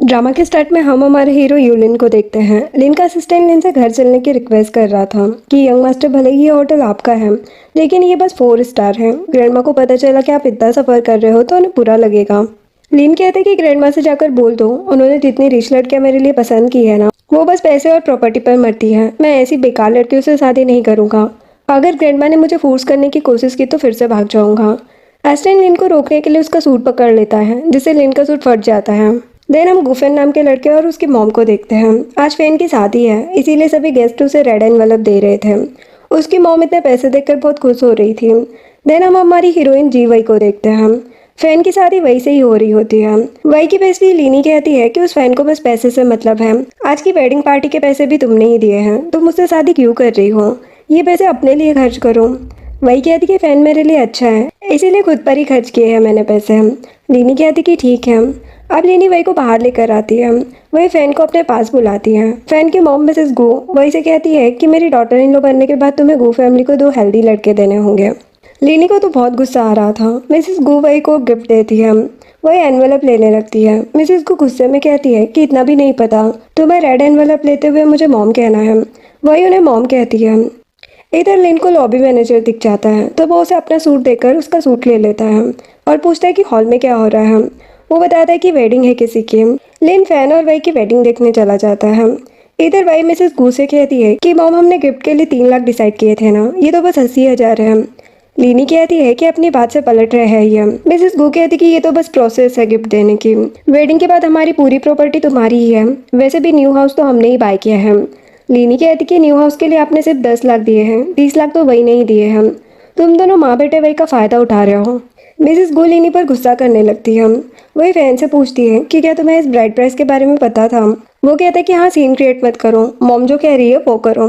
Drama के start में हम हमारे हीरो यूलिन को देखते हैं। लिन का असिस्टेंट लिन से घर चलने की रिक्वेस्ट कर रहा था कि यंग मास्टर भले ही ये होटल आपका है, लेकिन ये बस 4 स्टार है। ग्रैंडमा को पता चला कि आप इतना सफ़र कर रहे हो तो उन्हें बुरा लगेगा। लिन कहते कि ग्रैंडमा से जाकर बोल दो, उन्होंने जितनी रिच लड़कियां मेरे लिए पसंद की है ना, वो बस पैसे और प्रॉपर्टी पर मरती है। मैं ऐसी बेकार लड़कियों से शादी नहीं करूँगा। अगर ग्रैंडमा ने मुझे फोर्स करने की कोशिश की तो फिर से भाग जाऊंगा। एस्टन लिन को रोकने के लिए उसका सूट पकड़ लेता है, जिससे लिन का सूट फट जाता है। देन हम गुफेन नाम के लड़के और उसकी मॉम को देखते हैं। आज फैन की शादी है, इसीलिए सभी गेस्ट उसे रेड एनवलप दे रहे थे। उसकी मॉम इतने पैसे देखकर बहुत खुश हो रही थी। देन हम हमारी हीरोइन जी वई को देखते हैं। फैन की शादी वही से ही हो रही होती है। वही की बेस्टी लीनी कहती है कि उस फैन को बस पैसे से मतलब है। आज की वेडिंग पार्टी के पैसे भी तुमने ही दिए हैं, तुम मुझसे शादी क्यों कर रही हो? ये पैसे अपने लिए खर्च करो। वही कहती कि फैन मेरे लिए अच्छा है, इसीलिए खुद पर ही खर्च किए हैं मैंने पैसे। लीनी कहती कि ठीक है। अब लीनी वही को बाहर लेकर आती है। वही फैन को अपने पास बुलाती है। फैन की मॉम मिसेस गो वही से कहती है कि मेरी डॉटर इन लो बनने के बाद तुम्हें गो फैमिली को 2 हेल्दी लड़के देने होंगे। लीनी को तो बहुत गुस्सा आ रहा था। मिसेस गो वही को गिफ्ट देती है। वही एनवेलप लेने लगती है। मिसेस गो गुस्से में कहती है कि इतना भी नहीं पता, तुम्हें रेड एनवेलप लेते हुए मुझे मॉम कहना है। वही उन्हें मॉम कहती है। इधर लिन को लॉबी मैनेजर दिख जाता है, तो वो उसे अपना सूट देकर उसका सूट ले लेता है और पूछता है कि हॉल में क्या हो रहा है। वो बताता है कि वेडिंग है किसी की। लिन फैन और वही की वेडिंग देखने चला जाता है। इधर वही मिसेस गू से कहती है कि मॉम हमने गिफ्ट के लिए 3 लाख डिसाइड किए थे ना, ये तो बस 80,000 है। लीनी कहती है कि अपनी बात से पलट रहे हैं ये। मिसेस गू कहती कि ये तो बस प्रोसेस है गिफ्ट देने की, वेडिंग के बाद हमारी पूरी प्रॉपर्टी तुम्हारी ही है। वैसे भी न्यू हाउस तो हमने ही बाय किया है। लीनी कहती कि न्यू हाउस के लिए आपने सिर्फ 10 लाख दिए हैं, 30 लाख तो वही नहीं दिए हैं। तुम दोनों माँ बेटे वही का फायदा उठा रहे हो। मिसेस गो लीनी पर गुस्सा करने लगती है। वही फैन से पूछती है कि क्या तुम्हें इस ब्राइड प्राइस के बारे में पता था? वो कहता है कि हाँ, सीन क्रिएट मत करो, मॉम जो कह रही है वो करो।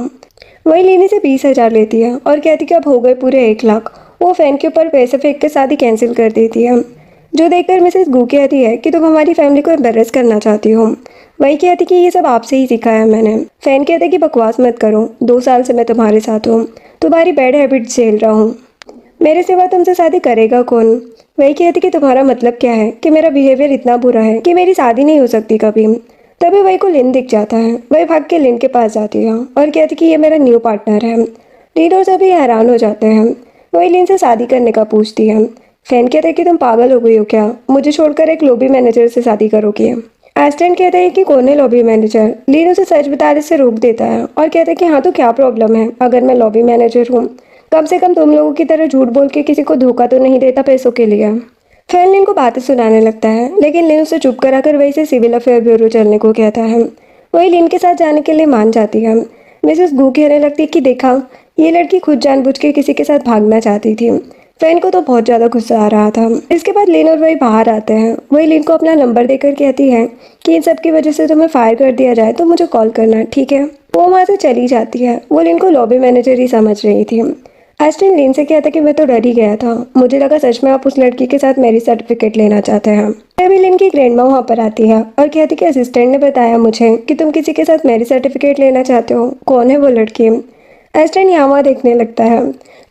वही लीनी से 20,000 लेती है और कहती कि अब हो गए पूरे 1 लाख। वो फैन के ऊपर पैसे फेंक के शादी कैंसिल कर देती है, जो देखकर मिसेस गू कहती है कि तुम हमारी फैमिली को एम्बेरस करना चाहती हो। वही कहती कि ये सब आपसे ही सीखा है मैंने। फैन कहते कि बकवास मत करो, 2 साल से मैं तुम्हारे साथ हूँ, तुम्हारी बैड हैबिट झेल रहा हूँ, मेरे सिवा तुमसे शादी करेगा कौन? वही कहती कि तुम्हारा मतलब क्या है कि मेरा बिहेवियर इतना बुरा है कि मेरी शादी नहीं हो सकती कभी। तभी वही को लिन दिख जाता है। वही भाग के लिन के पास जाती है और कहती कि ये मेरा न्यू पार्टनर है। लिन और सभी हैरान हो जाते हैं। वही लिन से शादी करने का पूछती है। फैन कहते हैं कि तुम पागल हो गई हो क्या, मुझे छोड़कर एक लॉबी मैनेजर से शादी करोगी? एस्टेंट कहता है कि कौन है लॉबी मैनेजर? लीन उसे सच बताने से रोक देता है और कहता है कि हाँ तो क्या प्रॉब्लम है अगर मैं लॉबी मैनेजर हूँ, कम से कम तुम लोगों की तरह झूठ बोल के किसी को धोखा तो नहीं देता पैसों के लिए। फैन लिन को बातें सुनाने लगता है, लेकिन लिन उसे चुप कराकर वही से सिविल अफेयर ब्यूरो चलने को कहता है। वही लिन के साथ जाने के लिए मान जाती है। मिसेस गू कहने लगती है कि देखा, ये लड़की खुद जानबूझ के किसी के साथ भागना चाहती थी। फैन को तो बहुत ज़्यादा गुस्सा आ रहा था। इसके बाद लिन और वही बाहर आते हैं। वही लिन को अपना नंबर देकर कहती है कि इन सब की वजह से तुम्हें फायर कर दिया जाए तो मुझे कॉल करना, ठीक है? वो वहाँ से चली जाती है। वो लिन को लॉबी मैनेजर ही समझ रही थी। एस्टिन लिन से कहता कि मैं तो डर ही गया था, मुझे लगा सच में आप उस लड़की के साथ मैरिज सर्टिफिकेट लेना चाहते हैं। तभी लिन की ग्रैंडमा वहाँ पर आती है और कहती कि असिस्टेंट ने बताया मुझे कि तुम किसी के साथ मैरिज सर्टिफिकेट लेना चाहते हो, कौन है वो लड़की? एस्टिन यहाँ वहाँ देखने लगता है।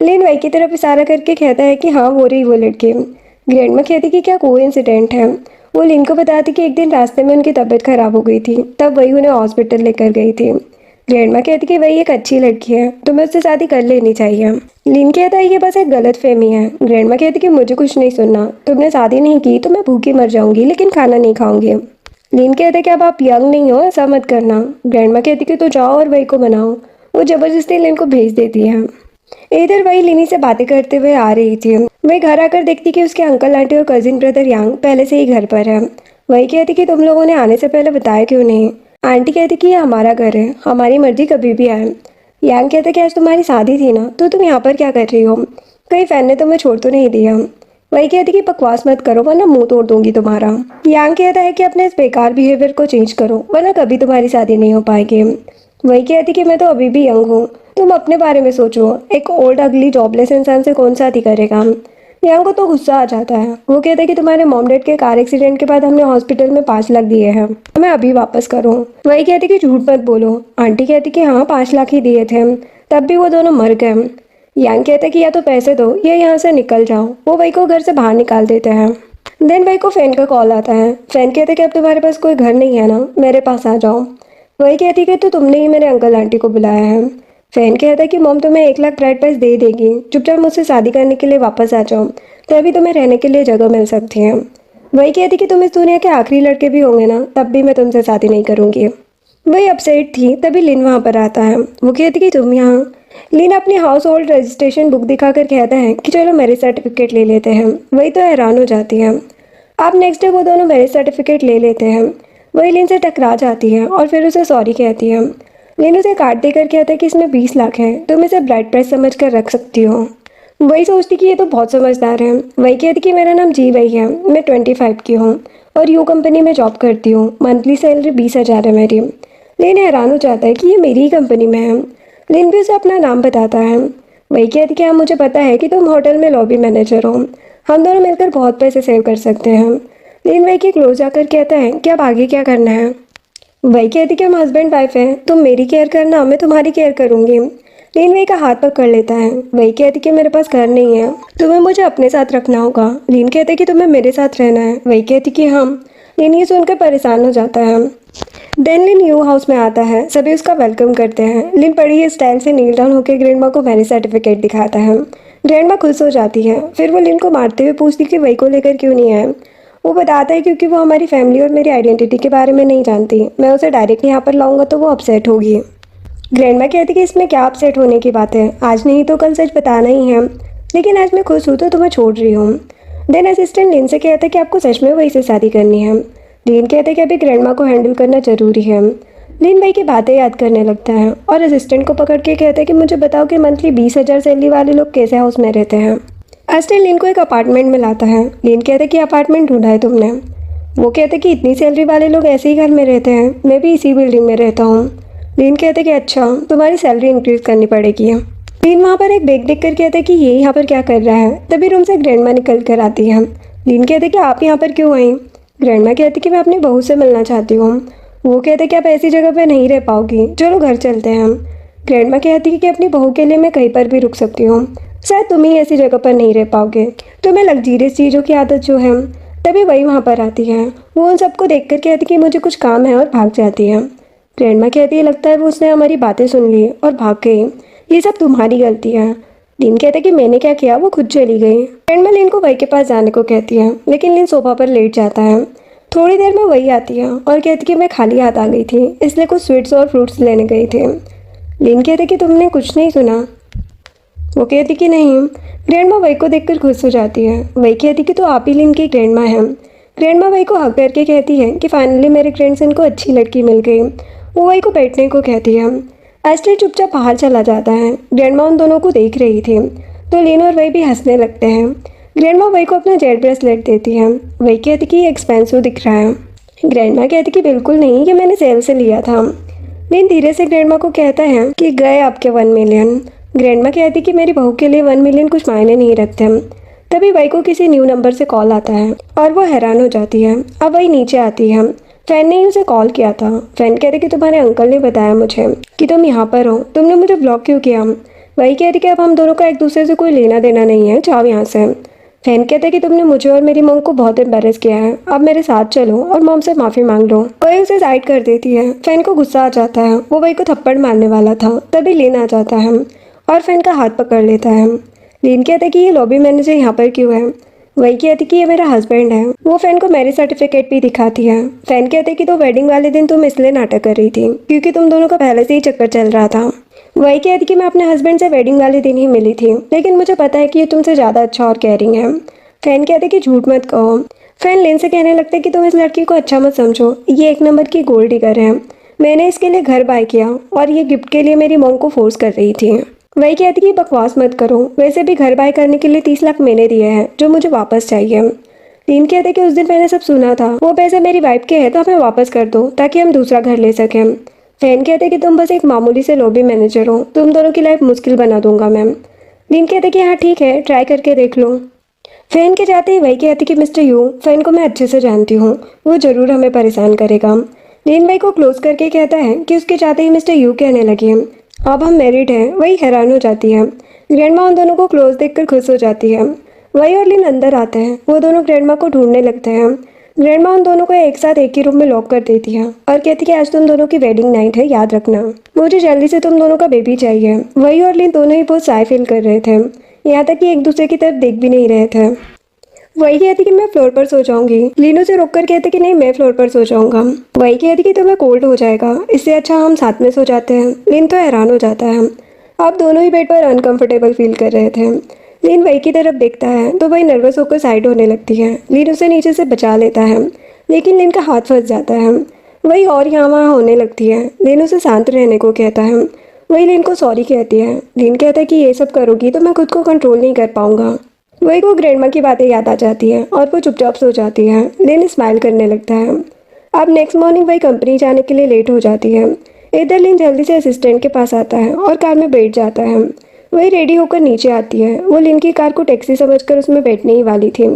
लिन वही की तरफ इशारा करके कहता है कि हाँ वो रही वो लड़की। ग्रैंडमा कहती कि क्या कोइंसिडेंट है। वो लिन को बताती कि एक दिन रास्ते में उनकी तबीयत खराब हो गई थी, तब वही उन्हें हॉस्पिटल लेकर गई थी। ग्रैंडमा कहती कि वही एक अच्छी लड़की है, तुम्हें उससे शादी कर लेनी चाहिए। लिन कहता है ये बस एक गलत फहमी है। ग्रैंडमा कहती कि मुझे कुछ नहीं सुनना, तुमने शादी नहीं की तो मैं भूखी मर जाऊंगी लेकिन खाना नहीं खाऊंगी। लिन कहता है कि अब आप यंग नहीं हो, ऐसा मत करना। ग्रैंडमा कहती कि तो जाओ और वही को मनाओ। वो जबरदस्ती लिन को भेज देती है। इधर वही लिनी से बातें करते हुए आ रही थी। वही घर आकर देखती कि उसके अंकल आंटी और कजिन ब्रदर यांग पहले से ही घर पर है। वही कहती कि तुम लोगों ने आने से पहले बताया क्यों नहीं? आंटी कहती कि ये हमारा घर है, हमारी मर्जी कभी भी आए। यांग कहते कि आज तुम्हारी शादी थी ना, तो तुम यहाँ पर क्या कर रही हो? कहीं फैन ने तुम्हें छोड़ तो नहीं दिया? वही कहती कि बकवास मत करो वरना मुंह तोड़ दूंगी तुम्हारा। यांग कहता है कि अपने इस बेकार बिहेवियर को चेंज करो वरना कभी तुम्हारी शादी नहीं हो पाएगी। वही कहती कि मैं तो अभी भी यंग हूँ, तुम अपने बारे में सोचो, एक ओल्ड अगली जॉबलेस इंसान से कौन शादी करेगा? यांग को तो गुस्सा आ जाता है। वो कहते हैं कि तुम्हारे मॉम डैड के कार एक्सीडेंट के बाद हमने हॉस्पिटल में 5 लाख दिए हैं, मैं अभी वापस करूँ। वही कहती कि झूठ मत बोलो। आंटी कहती कि हाँ 5 लाख ही दिए थे, तब भी वो दोनों मर गए। यांग कहते कि या तो पैसे दो या यहाँ से निकल जाओ। वो वही को घर से बाहर निकाल देते हैं। देन भाई को फैन का कॉल आता है। फैन कहते कि अब तुम्हारे पास कोई घर नहीं है ना, मेरे पास आ जाओ। वही कहती कि तो तुमने ही मेरे अंकल आंटी को बुलाया है। फैन कहता है कि मॉम तुम्हें 1 लाख ब्राइड प्राइस दे देगी, चुपचाप मुझसे शादी करने के लिए वापस आ जाओ, तभी तुम्हें रहने के लिए जगह मिल सकती है। वही कहती कि तुम इस दुनिया के आखिरी लड़के भी होंगे ना, तब भी मैं तुमसे शादी नहीं करूंगी। वही अपसेट थी, तभी लिन वहाँ पर आता है। वो कहती कि तुम यहाँ। लिन अपनी हाउस होल्ड रजिस्ट्रेशन बुक दिखाकर कहता है कि चलो मैरिज सर्टिफिकेट ले लेते हैं। वही तो हैरान हो जाती है। आप नेक्स्ट डे वो दोनों मैरिज सर्टिफिकेट ले लेते हैं। वही लिन से टकरा जाती है और फिर उसे सॉरी कहती है। लिन उसे कार्ड देकर कहता है कि इसमें 20 लाख है, तुम इसे ब्राइड प्राइस समझ कर रख सकती हो। वही सोचती कि ये तो बहुत समझदार है। वही कहती कि मेरा नाम जी वही है, मैं 25 की हूँ और यू कंपनी में जॉब करती हूँ, मंथली सैलरी 20,000 है मेरी। लिन हैरान हो जाता है कि ये मेरी ही कंपनी में है। लिन भी उसे अपना नाम बताता है। वही कहती कि हाँ मुझे पता है कि तुम होटल में लॉबी मैनेजर हो, हम दोनों मिलकर बहुत पैसे सेव कर सकते हैं। लिन वही के क्लोज जाकर कहता है कि अब आगे क्या करना है। वही कहती कि हम हस्बैंड वाइफ हैं, तुम मेरी केयर करना, मैं तुम्हारी केयर करूंगी। लिन वही का हाथ पकड़ लेता है। वही कहती कि मेरे पास घर नहीं है, तुम्हें मुझे अपने साथ रखना होगा। लिन कहते कि तुम्हें मेरे साथ रहना है। वही कहती कि हम। लिन ये सुनकर परेशान हो जाता है। देन लिन न्यू हाउस में आता है, सभी उसका वेलकम करते हैं। लिन बड़ी स्टाइल से नील डाउन होकर ग्रैंडमा को मैरिज सर्टिफिकेट दिखाता है। ग्रैंडमा खुश हो जाती है। फिर वो लिन को मारते हुए पूछती कि वही को लेकर क्यों नहीं आए। वो बताता है क्योंकि वो हमारी फैमिली और मेरी आइडेंटिटी के बारे में नहीं जानती, मैं उसे डायरेक्ट यहाँ पर लाऊंगा तो वो अपसेट होगी। ग्रैंडमा कहती कि इसमें क्या अपसेट होने की बात है, आज नहीं तो कल सच बताना ही है, लेकिन आज मैं खुश हूँ तो तुम्हें छोड़ रही हूँ। देन असिस्टेंट लिन से कहता है कि आपको सच में वही से शादी करनी है। लिन कहते हैं कि अभी ग्रैंडमा को हैंडल करना जरूरी है। लिन भाई की बातें याद करने लगता है और असिस्टेंट को पकड़ के कहता है कि मुझे बताओ कि मंथली 20,000 सैलरी वाले लोग कैसे हाउस में रहते हैं। असिस्टेंट लिन को एक अपार्टमेंट में लाता है। लिन कहते कि अपार्टमेंट ढूंढा है तुमने। वो कहते कि इतनी सैलरी वाले लोग ऐसे ही घर में रहते हैं, मैं भी इसी बिल्डिंग में रहता हूँ। लिन कहते कि अच्छा, तुम्हारी सैलरी इंक्रीज करनी पड़ेगी। लिन वहाँ पर एक बैग देख कर कहते कि ये यहाँ पर क्या कर रहा है। तभी रूम से ग्रैंडमा निकल कर आती है। लिन कहते कि आप यहाँ पर क्यों आई। ग्रैंडमा कहती कि मैं अपनी बहू से मिलना चाहती हूँ। वो कहते कि आप ऐसी जगह पे नहीं रह पाओगी, चलो घर चलते हैं। ग्रैंडमा कहती कि अपनी बहू के लिए मैं कहीं पर भी रुक सकती हूँ, शायद तुम ही ऐसी जगह पर नहीं रह पाओगे, तुम्हें लग्जीरियस चीज़ों की आदत जो है। तभी वही वहाँ पर आती है। वो उन सबको देख कर कहती कि मुझे कुछ काम है और भाग जाती है। ग्रैंडमा कहती है लगता है वो उसने हमारी बातें सुन ली और भाग गई, ये सब तुम्हारी गलती है। लिन कहते कि मैंने क्या किया, वो खुद चली गई। ग्रैंडमा लिन को वही के पास जाने को कहती है, लेकिन लिन सोफा पर लेट जाता है। थोड़ी देर में वही आती है और कहती कि मैं खाली हाथ आ गई थी, इसलिए कुछ स्वीट्स और फ्रूट्स लेने गई थी। लिन कहते कि तुमने कुछ नहीं सुना। वो कहती कि नहीं। ग्रैंडमा वही को देखकर खुश हो जाती है। वही कहती कि तो आप ही लिन की ग्रैंडमा हैं। ग्रैंडमा वही को हक करके कहती है कि फाइनली मेरे ग्रैंडसन को अच्छी लड़की मिल गई। वो वही को बैठने को कहती है। एस्टर चुपचाप बाहर चला जाता है। ग्रैंडमा उन दोनों को देख रही थी तो लिन और वही भी हंसने लगते हैं। ग्रैंडमा वही को अपना जेड ब्रेसलेट देती है। वही कहती कि ये एक्सपेंसिव दिख रहा है। ग्रैंडमा कहती कि बिल्कुल नहीं, ये मैंने सेल से लिया था। लिन धीरे से ग्रैंडमा को कहता है कि गए आपके 1 मिलियन। ग्रैंडमा कहती कि मेरी बहू के लिए 1 मिलियन कुछ मायने नहीं रखते। तभी वही को किसी न्यू नंबर से कॉल आता है और वो हैरान हो जाती है। अब वही नीचे आती है। फैन ने ही उसे कॉल किया था। फैन कहते कि तुम्हारे अंकल ने बताया मुझे कि तुम यहाँ पर हो, तुमने मुझे ब्लॉक क्यों किया। वही कहती कि अब हम दोनों का एक दूसरे से कोई लेना देना नहीं है, जाओ यहाँ से। फैन कहते कि तुमने मुझे और मेरी मॉम को बहुत एम्बेरस किया है, अब मेरे साथ चलो और मॉम से माफ़ी मांग लो। वही उसे साइड कर देती है। फैन को गुस्सा आ जाता है। वो वही को थप्पड़ मारने वाला था, तभी लिन आ जाता है और फैन का हाथ पकड़ लेता है। लिन कहता है कि ये लॉबी मैनेजर यहाँ पर क्यों है। वही कहती कि ये मेरा हस्बैंड है। वो फैन को मैरिज सर्टिफिकेट भी दिखाती है। फैन कहते कि तो वेडिंग वाले दिन तुम इसलिए नाटक कर रही थी क्योंकि तुम दोनों का पहले से ही चक्कर चल रहा था। वही कहती कि मैं अपने हस्बैंड से वेडिंग वाले दिन ही मिली थी, लेकिन मुझे पता है कि ये तुमसे ज़्यादा अच्छा और केयरिंग है। फैन कहते कि झूठ मत कहो। फैन लिन से कहने लगते कि तुम इस लड़की को अच्छा मत समझो, ये 1 नंबर की गोल्ड डिगर है। मैंने इसके लिए घर बाय किया और ये गिफ्ट के लिए मेरी मॉम को फोर्स कर रही थी। वही कहती कि बकवास मत करो, वैसे भी घर बाय करने के लिए 30 लाख मैंने दिए हैं जो मुझे वापस चाहिए। लिन कहते कि उस दिन मैंने सब सुना था, वो पैसे मेरी वाइफ के हैं तो हमें वापस कर दो ताकि हम दूसरा घर ले सकें। फैन कहते कि तुम बस एक मामूली से लॉबी मैनेजर हो, तुम दोनों की लाइफ मुश्किल बना दूंगा मैम। लिन कहते कि हाँ ठीक है, ट्राई करके देख लो। फैन के जाते ही वही कहती कि मिस्टर यू, फैन को मैं अच्छे से जानती हूँ, वो ज़रूर हमें परेशान करेगा। लिन भाई को क्लोज करके कहता है कि उसके जाते ही मिस्टर यू कहने लगे अब हम मैरिड हैं। वही हैरान हो जाती है। ग्रैंडमा उन दोनों को क्लोज देखकर खुश हो जाती है। वही और लिन अंदर आते हैं। वो दोनों ग्रैंडमा को ढूंढने लगते हैं। ग्रैंडमा उन दोनों को एक साथ एक ही रूम में लॉक कर देती है और कहती है, आज तुम दोनों की वेडिंग नाइट है, याद रखना। मुझे जल्दी से तुम दोनों का बेबी चाहिए। वही और लिन दोनों ही बहुत साय फील कर रहे थे, यहाँ तक कि एक दूसरे की तरफ देख भी नहीं रहे थे। वही कहती कि मैं फ्लोर पर सो जाऊंगी। लीनो से रोककर कहते कि नहीं, मैं फ्लोर पर सो जाऊंगा। वही कहती कि तुम्हें कोल्ड हो जाएगा, इससे अच्छा हम साथ में सो जाते हैं। लिन तो हैरान हो जाता है। आप दोनों ही बेड पर अनकंफर्टेबल फील कर रहे थे। लिन वही की तरफ देखता है तो वही नर्वस होकर साइड होने लगती है। लिन उसे नीचे से बचा लेता है, लेकिन लिन का हाथ फंस जाता है। वही और यहाँ वहाँ होने लगती है। लिन उसे शांत रहने को कहता है। वही लिन को सॉरी कहती है। लिन कहता है कि ये सब करोगी तो मैं खुद को कंट्रोल नहीं कर पाऊंगा। वही को ग्रैंडमा की बातें याद आ जाती है और वो चुपचाप सो जाती है। लिन स्माइल करने लगता है। अब नेक्स्ट मॉर्निंग वही कंपनी जाने के लिए लेट हो जाती है। इधर लिन जल्दी से असिस्टेंट के पास आता है और कार में बैठ जाता है। वही रेडी होकर नीचे आती है। वो लिन की कार को टैक्सी समझकर उसमें बैठने ही वाली थी।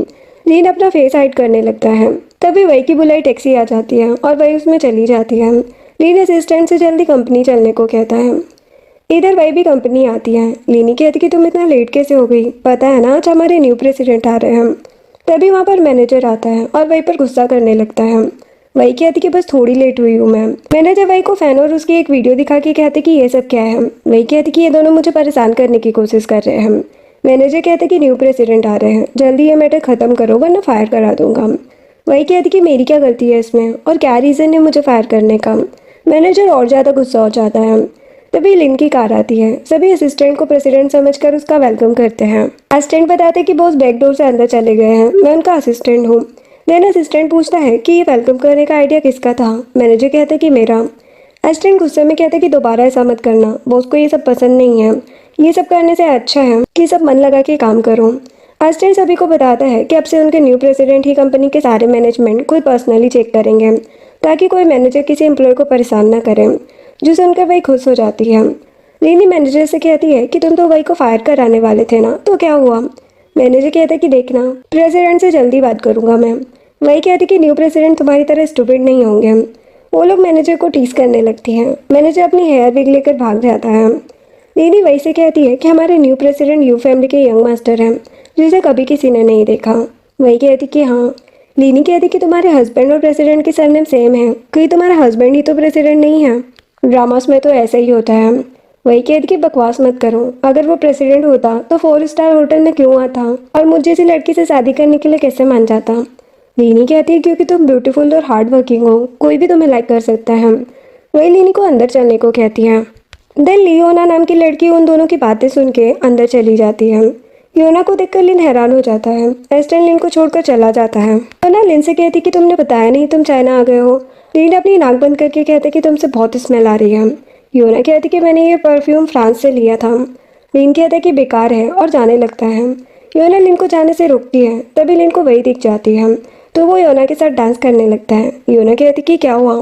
लिन अपना फेस हाइड करने लगता है। तभी वही की बुलाई टैक्सी आ जाती है और वही उसमें चली जाती है। लिन असिस्टेंट से जल्दी कंपनी चलने को कहता है। इधर वही भी कंपनी आती है। लीनी कहती कि तुम इतना लेट कैसे हो गई, पता है ना आज हमारे न्यू प्रेसिडेंट आ रहे हैं। तभी वहाँ पर मैनेजर आता है और वही पर गुस्सा करने लगता है। वही कहती कि बस थोड़ी लेट हुई हूँ मैं। मैनेजर वही को फैन और उसकी एक वीडियो दिखा के कहते कि ये सब क्या है। वही कहती कि ये दोनों मुझे परेशान करने की कोशिश कर रहे हैं। मैनेजर कहते कि न्यू प्रेसिडेंट आ रहे हैं, जल्दी ये मैटर खत्म करो वरना फायर करा दूंगा। वही कहती कि मेरी क्या गलती है इसमें और क्या रीज़न है मुझे फायर करने का। मैनेजर और ज़्यादा गुस्सा हो जाता है। तभी लिन की कार आती है। सभी असिस्टेंट को प्रेसिडेंट समझकर उसका वेलकम करते हैं। असिस्टेंट बताते कि बॉस बैक डोर से अंदर चले गए हैं, मैं उनका असिस्टेंट हूँ। देन असिस्टेंट पूछता है कि ये वेलकम करने का आइडिया किसका था। मैनेजर कहता है कि मेरा। असिस्टेंट गुस्से में कहते कि दोबारा ऐसा मत करना, बॉस को ये सब पसंद नहीं है। ये सब करने से अच्छा है कि सब मन लगा के काम करो। असिस्टेंट सभी को बताता है कि अब से उनके न्यू प्रेसिडेंट ही कंपनी के सारे मैनेजमेंट खुद पर्सनली चेक करेंगे, ताकि कोई मैनेजर किसी एम्प्लॉय को परेशान ना करे, जो सुनकर वही खुश हो जाती है। लीनी मैनेजर से कहती है कि तुम तो वही को फायर कराने वाले थे ना, तो क्या हुआ। मैनेजर कहता है कि देखना, प्रेसिडेंट से जल्दी बात करूंगा मैं। वही कहती कि न्यू प्रेसिडेंट तुम्हारी तरह स्टूपिड नहीं होंगे। वो लोग मैनेजर को टीस करने लगती हैं। मैनेजर अपनी हेयर विग लेकर भाग जाता है। लीनी वही से कहती है कि हमारे न्यू प्रेसिडेंट यू फैमिली के यंग मास्टर हैं, जिसे कभी किसी ने नहीं देखा। वही कहती कि हाँ। लीनी कहती कि तुम्हारे हस्बैंड और प्रेसिडेंट की सरनेम सेम है, कहीं तुम्हारा हस्बैंड ही तो प्रेसिडेंट नहीं है। ड्रामास में तो ऐसा ही होता है। वही कहती कि बकवास मत करो, अगर वो प्रेसिडेंट होता तो 4 स्टार होटल में क्यों आता और मुझ जैसी लड़की से शादी करने के लिए कैसे मान जाता। लीनी कहती है क्योंकि तुम ब्यूटीफुल और हार्ड वर्किंग हो, कोई भी तुम्हें लाइक कर सकता है। वही लीनी को अंदर चलने को कहती है। देन लियोना नाम की लड़की उन दोनों की बातें सुन के अंदर चली जाती है। योना को देखकर लिन हैरान हो जाता है। एस्टन लिन को छोड़कर चला जाता है। योना लिन से कहती कि तुमने बताया नहीं तुम चाइना आ गए हो। लिन अपनी नाक बंद करके कहते कि तुमसे बहुत स्मेल आ रही है। योना कहती कि मैंने ये परफ्यूम फ्रांस से लिया था। लिन कहता कि बेकार है और जाने लगता है। योना लिन को जाने से रोकती है। तभी लिन को वही दिख जाती है तो वो योना के साथ डांस करने लगता है। योना कहती कि क्या हुआ।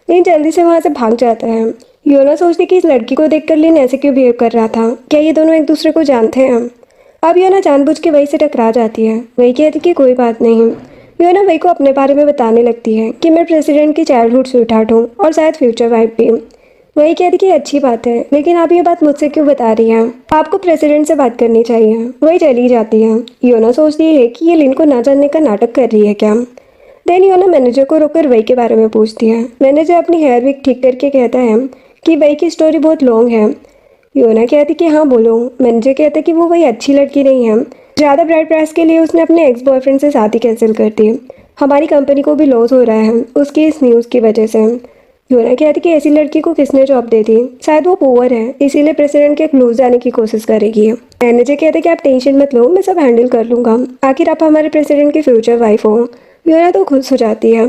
लिन जल्दी से वहाँ से भाग जाता है। योना सोचती कि इस लड़की को देखकर लिन ऐसे क्यों बिहेव कर रहा था, क्या ये दोनों एक दूसरे को जानते हैं। अब योना जानबूझ के वही से टकरा जाती है। वही कहती कि कोई बात नहीं। योना वही को अपने बारे में बताने लगती है कि मैं प्रेसिडेंट की चाइल्डहुड स्वीटहार्ट हूँ और शायद फ्यूचर वाइफ भी। वही कहती कि अच्छी बात है, लेकिन आप ये बात मुझसे क्यों बता रही हैं, आपको प्रेसिडेंट से बात करनी चाहिए। वही चली जाती है। योना सोचती है कि ये लिन को ना जानने का नाटक कर रही है क्या। देन योना मैनेजर को रोककर वही के बारे में पूछती है। मैनेजर अपनी हेयर विग ठीक करके कहता है कि वही की स्टोरी बहुत लॉन्ग है। योना कहती कि हाँ बोलो। मैनेजर कहता कि वो वही अच्छी लड़की नहीं है, ज़्यादा ब्राइट प्राइस के लिए उसने अपने एक्स बॉयफ्रेंड से शादी कैंसिल कर दी। हमारी कंपनी को भी लॉस हो रहा है उसकी इस न्यूज़ की वजह से। योना कहती कि ऐसी लड़की को किसने जॉब दे दी, शायद वो पुअर है इसीलिए प्रेसिडेंट के क्लोज जाने की कोशिश करेगी। मैनेजर कहते कि आप टेंशन मत लो, मैं सब हैंडल कर लूँगा, आखिर आप हमारे प्रेसिडेंट की फ्यूचर वाइफ हो। योना तो खुश हो जाती है।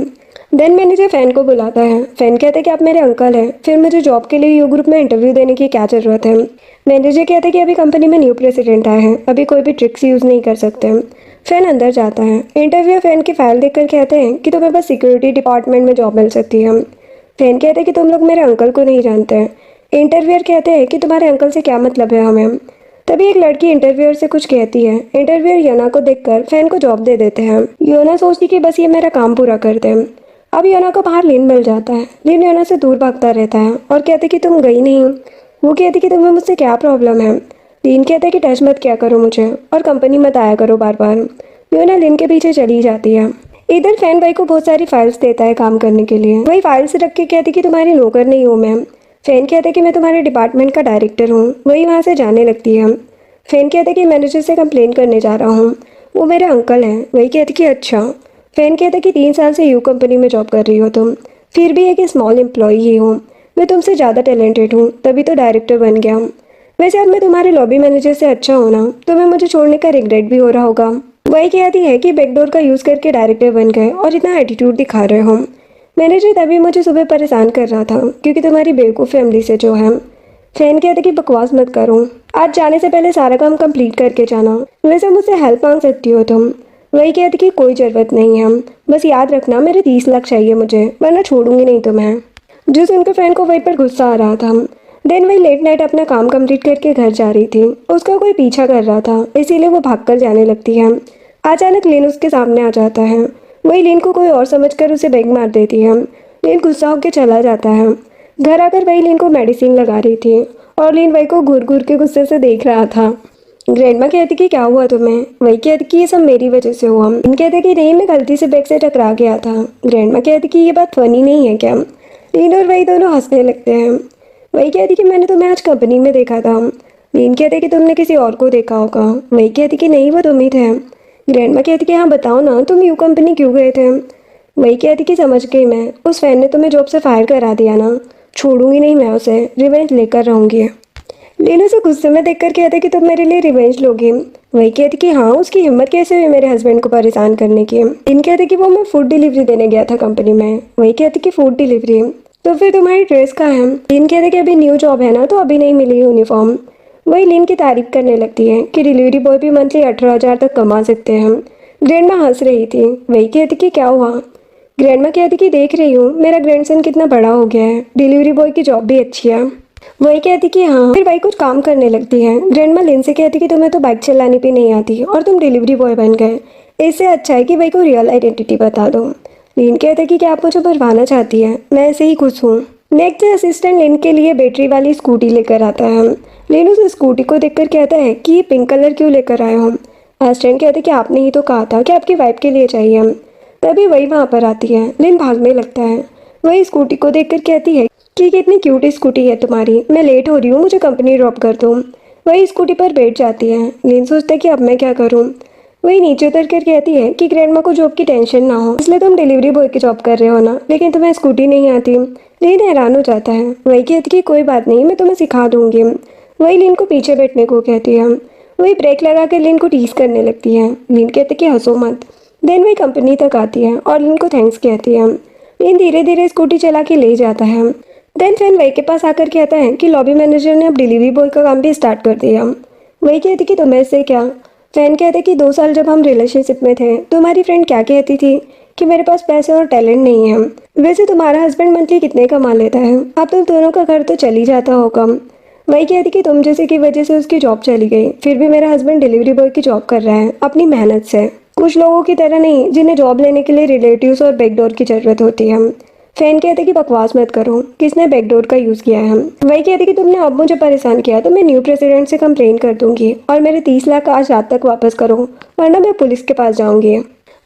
देन मैनेजर फैन को बुलाता है। फैन कहता है कि आप मेरे अंकल हैं, फिर मुझे जॉब के लिए यू ग्रुप में इंटरव्यू देने की क्या ज़रूरत है। मैनेजर कहता है कि अभी कंपनी में न्यू प्रेसिडेंट आए हैं, अभी कोई भी ट्रिक्स यूज़ नहीं कर सकते। फैन अंदर जाता है। इंटरव्यू फैन की फाइल देखकर कहते हैं कि तुम्हें बस सिक्योरिटी डिपार्टमेंट में जॉब मिल सकती है। फैन कहते हैं कि तुम लोग मेरे अंकल को नहीं जानते। इंटरव्यूअर कहते हैं कि तुम्हारे अंकल से क्या मतलब है हमें। तभी एक लड़की इंटरव्यूअर से कुछ कहती है। इंटरव्यूअर योना को देखकर फैन को जॉब दे देते हैं। योना सोचती कि बस ये मेरा काम पूरा कर दे। अब योना को बाहर लिन मिल जाता है। लिन योना से दूर भागता रहता है और कहते कि तुम गई नहीं। वो कहती कि तुम्हें मुझसे क्या प्रॉब्लम है। लिन कहता है कि टच मत किया करो मुझे और कंपनी मत आया करो बार बार। यूना लिन के पीछे चली जाती है। इधर फैन भाई को बहुत सारी फाइल्स देता है काम करने के लिए। वही फाइल्स रख के कहती कि तुम्हारी नौकर नहीं हूँ मैं। फैन कहता है कि मैं तुम्हारे डिपार्टमेंट का डायरेक्टर हूँ। वही वहाँ से जाने लगती है। फैन कहता है कि मैनेजर से कंप्लेन करने जा रहा हूँ, वो मेरे अंकल हैं। वही कहती कि अच्छा। फैन कहता है कि 3 साल से यू कंपनी में जॉब कर रही हो तुम, फिर भी एक स्मॉल एम्प्लॉई ही हो। मैं तुमसे ज़्यादा टैलेंटेड हूँ, तभी तो डायरेक्टर बन गया। वैसे अब मैं तुम्हारे लॉबी मैनेजर से अच्छा हूँ ना, तुम्हें मुझे छोड़ने का रिग्रेट भी हो रहा होगा। वही कहती है कि बैकडोर का यूज़ करके डायरेक्टर बन गए और इतना एटीट्यूड दिखा रहे हो। मैनेजर तभी मुझे सुबह परेशान कर रहा था क्योंकि तुम्हारी बेवकूफ़ फैमिली से जो है। फैन कहते कि बकवास मत करो, आज जाने से पहले सारा काम कंप्लीट करके जाना। वैसे मुझसे हेल्प मांग सकती हो तुम। वही कहती कि कोई ज़रूरत नहीं है, बस याद रखना मेरे 30 लाख चाहिए मुझे, वरना छोड़ूंगी नहीं तुम्हें। जो सुनकर फैन को वहीं पर गुस्सा आ रहा था। देन वही लेट नाइट अपना काम कंप्लीट करके घर जा रही थी। उसका कोई पीछा कर रहा था, इसीलिए वो भागकर जाने लगती है। अचानक लिन उसके सामने आ जाता है। वही लिन को कोई और समझकर उसे बैग मार देती है। लिन गुस्सा होकर चला जाता है। घर आकर वही लिन को मेडिसिन लगा रही थी और लिन वही को घूर घूर के गुस्से से देख रहा था। ग्रैंडमा कहती कि क्या हुआ तुम्हें? वही कहती कि ये सब मेरी वजह से हुआ। लिन कहते कि नहीं, मैं गलती से बैग से टकरा गया था। ग्रैंडमा कहती कि ये बात फनी नहीं है क्या? लिन और वही दोनों हंसने लगते हैं। वही कहती कि मैंने तुम्हें आज कंपनी में देखा था। लिन कहते कि तुमने किसी और को देखा होगा। वही कहती कि नहीं, वो तुम ही थे। ग्रैंडमा कहती कि हाँ बताओ ना, तुम यू कंपनी क्यों गए थे? वही कहती कि समझ गई मैं, उस फैन ने तुम्हें जॉब से फायर करा दिया ना, छोड़ूंगी नहीं मैं उसे, रिवेंज लेकर रहूंगी। लिन उसे गुस्से में देखकर कहते कि तुम मेरे लिए रिवेंज लोगी। वही कहती कि हाँ, उसकी हिम्मत कैसे हुई मेरे हस्बैंड को परेशान करने की। लिन कहते कि वो मैं फूड डिलीवरी देने गया था कंपनी में। वही कहती कि फूड डिलीवरी, तो फिर तुम्हारी ड्रेस कहाँ है? लिन कहते कि अभी न्यू जॉब है ना, तो अभी नहीं मिली यूनिफॉर्म। वही लिन की तारीफ करने लगती है कि डिलीवरी बॉय भी मंथली 18,000 तक कमा सकते हैं। ग्रैंडमा हंस रही थी। वही कहती कि क्या हुआ? ग्रैंडमा कहती कि देख रही हूँ मेरा ग्रैंडसन कितना बड़ा हो गया है, डिलीवरी बॉय की जॉब भी अच्छी है। वही कहती कि हाँ। फिर वही कुछ काम करने लगती है। ग्रैंडमा लिन से कहती कि तुम्हें तो बाइक चलानी भी नहीं आती और तुम डिलीवरी बॉय बन गए, इससे अच्छा है कि वही को रियल आइडेंटिटी बता दो। लिन कहते कि क्या आप मुझे भरवाना चाहती है? मैं ऐसे ही खुश हूँ। नेक्स्ट असिस्टेंट लिन के लिए बैटरी वाली स्कूटी लेकर आता है। लिन उस स्कूटी को देखकर कहता है कि ये पिंक कलर क्यों लेकर आए हो? असिस्टेंट कहते कि आपने ही तो कहा था कि आपकी वाइफ के लिए चाहिए। तभी वही वहाँ पर आती है। लिन भागने लगता है। वही स्कूटी को देखकर कहती है कि कितनी क्यूट स्कूटी है तुम्हारी, मैं लेट हो रही हूँ, मुझे कंपनी ड्रॉप कर दो। वही स्कूटी पर बैठ जाती है। लिन सोचता है कि अब मैं क्या करूँ। वही नीचे उतर कर कहती है कि ग्रैंडमा को जॉब की टेंशन ना हो, इसलिए तुम डिलीवरी बॉय की जॉब कर रहे हो ना, लेकिन तुम्हें स्कूटी नहीं आती। लिन हैरान हो जाता है। वही कहती कि कोई बात नहीं, मैं तुम्हें सिखा दूंगी। वही लिन को पीछे बैठने को कहती है। वही ब्रेक लगा कर लिन को टीज करने लगती है। लिन कहती कि हंसो मत। देन वही कंपनी तक आती है और लिन को थैंक्स कहती है। लिन धीरे धीरे स्कूटी चला के ले जाता है। देन फैन वही के पास आकर कहता है कि लॉबी मैनेजर ने अब डिलीवरी बॉय का काम भी स्टार्ट कर दिया। वही कहती कि तुम्हें इससे क्या? फैन कहते कि 2 साल जब हम रिलेशनशिप में थे, तुम्हारी फ्रेंड क्या कहती थी कि मेरे पास पैसे और टैलेंट नहीं है। वैसे तुम्हारा हस्बैंड मंथली कितने कमा लेता है? अब तुम दोनों का घर तो चल ही जाता होगा। वही कहती कि तुम जैसे की वजह से उसकी जॉब चली गई, फिर भी मेरा हस्बैंड डिलीवरी बॉय की जॉब कर रहा है अपनी मेहनत से, कुछ लोगों की तरह नहीं जिन्हें जॉब लेने के लिए रिलेटिव्स और बैकडोर की जरूरत होती है। फैन कहते कि बकवास मत करो, किसने बैकडोर का यूज़ किया है? वही कहते कि तुमने अब मुझे परेशान किया तो मैं न्यू प्रेसिडेंट से कंप्लेन कर दूंगी और मेरे 30 लाख आज रात तक वापस करो, वरना मैं पुलिस के पास जाऊंगी।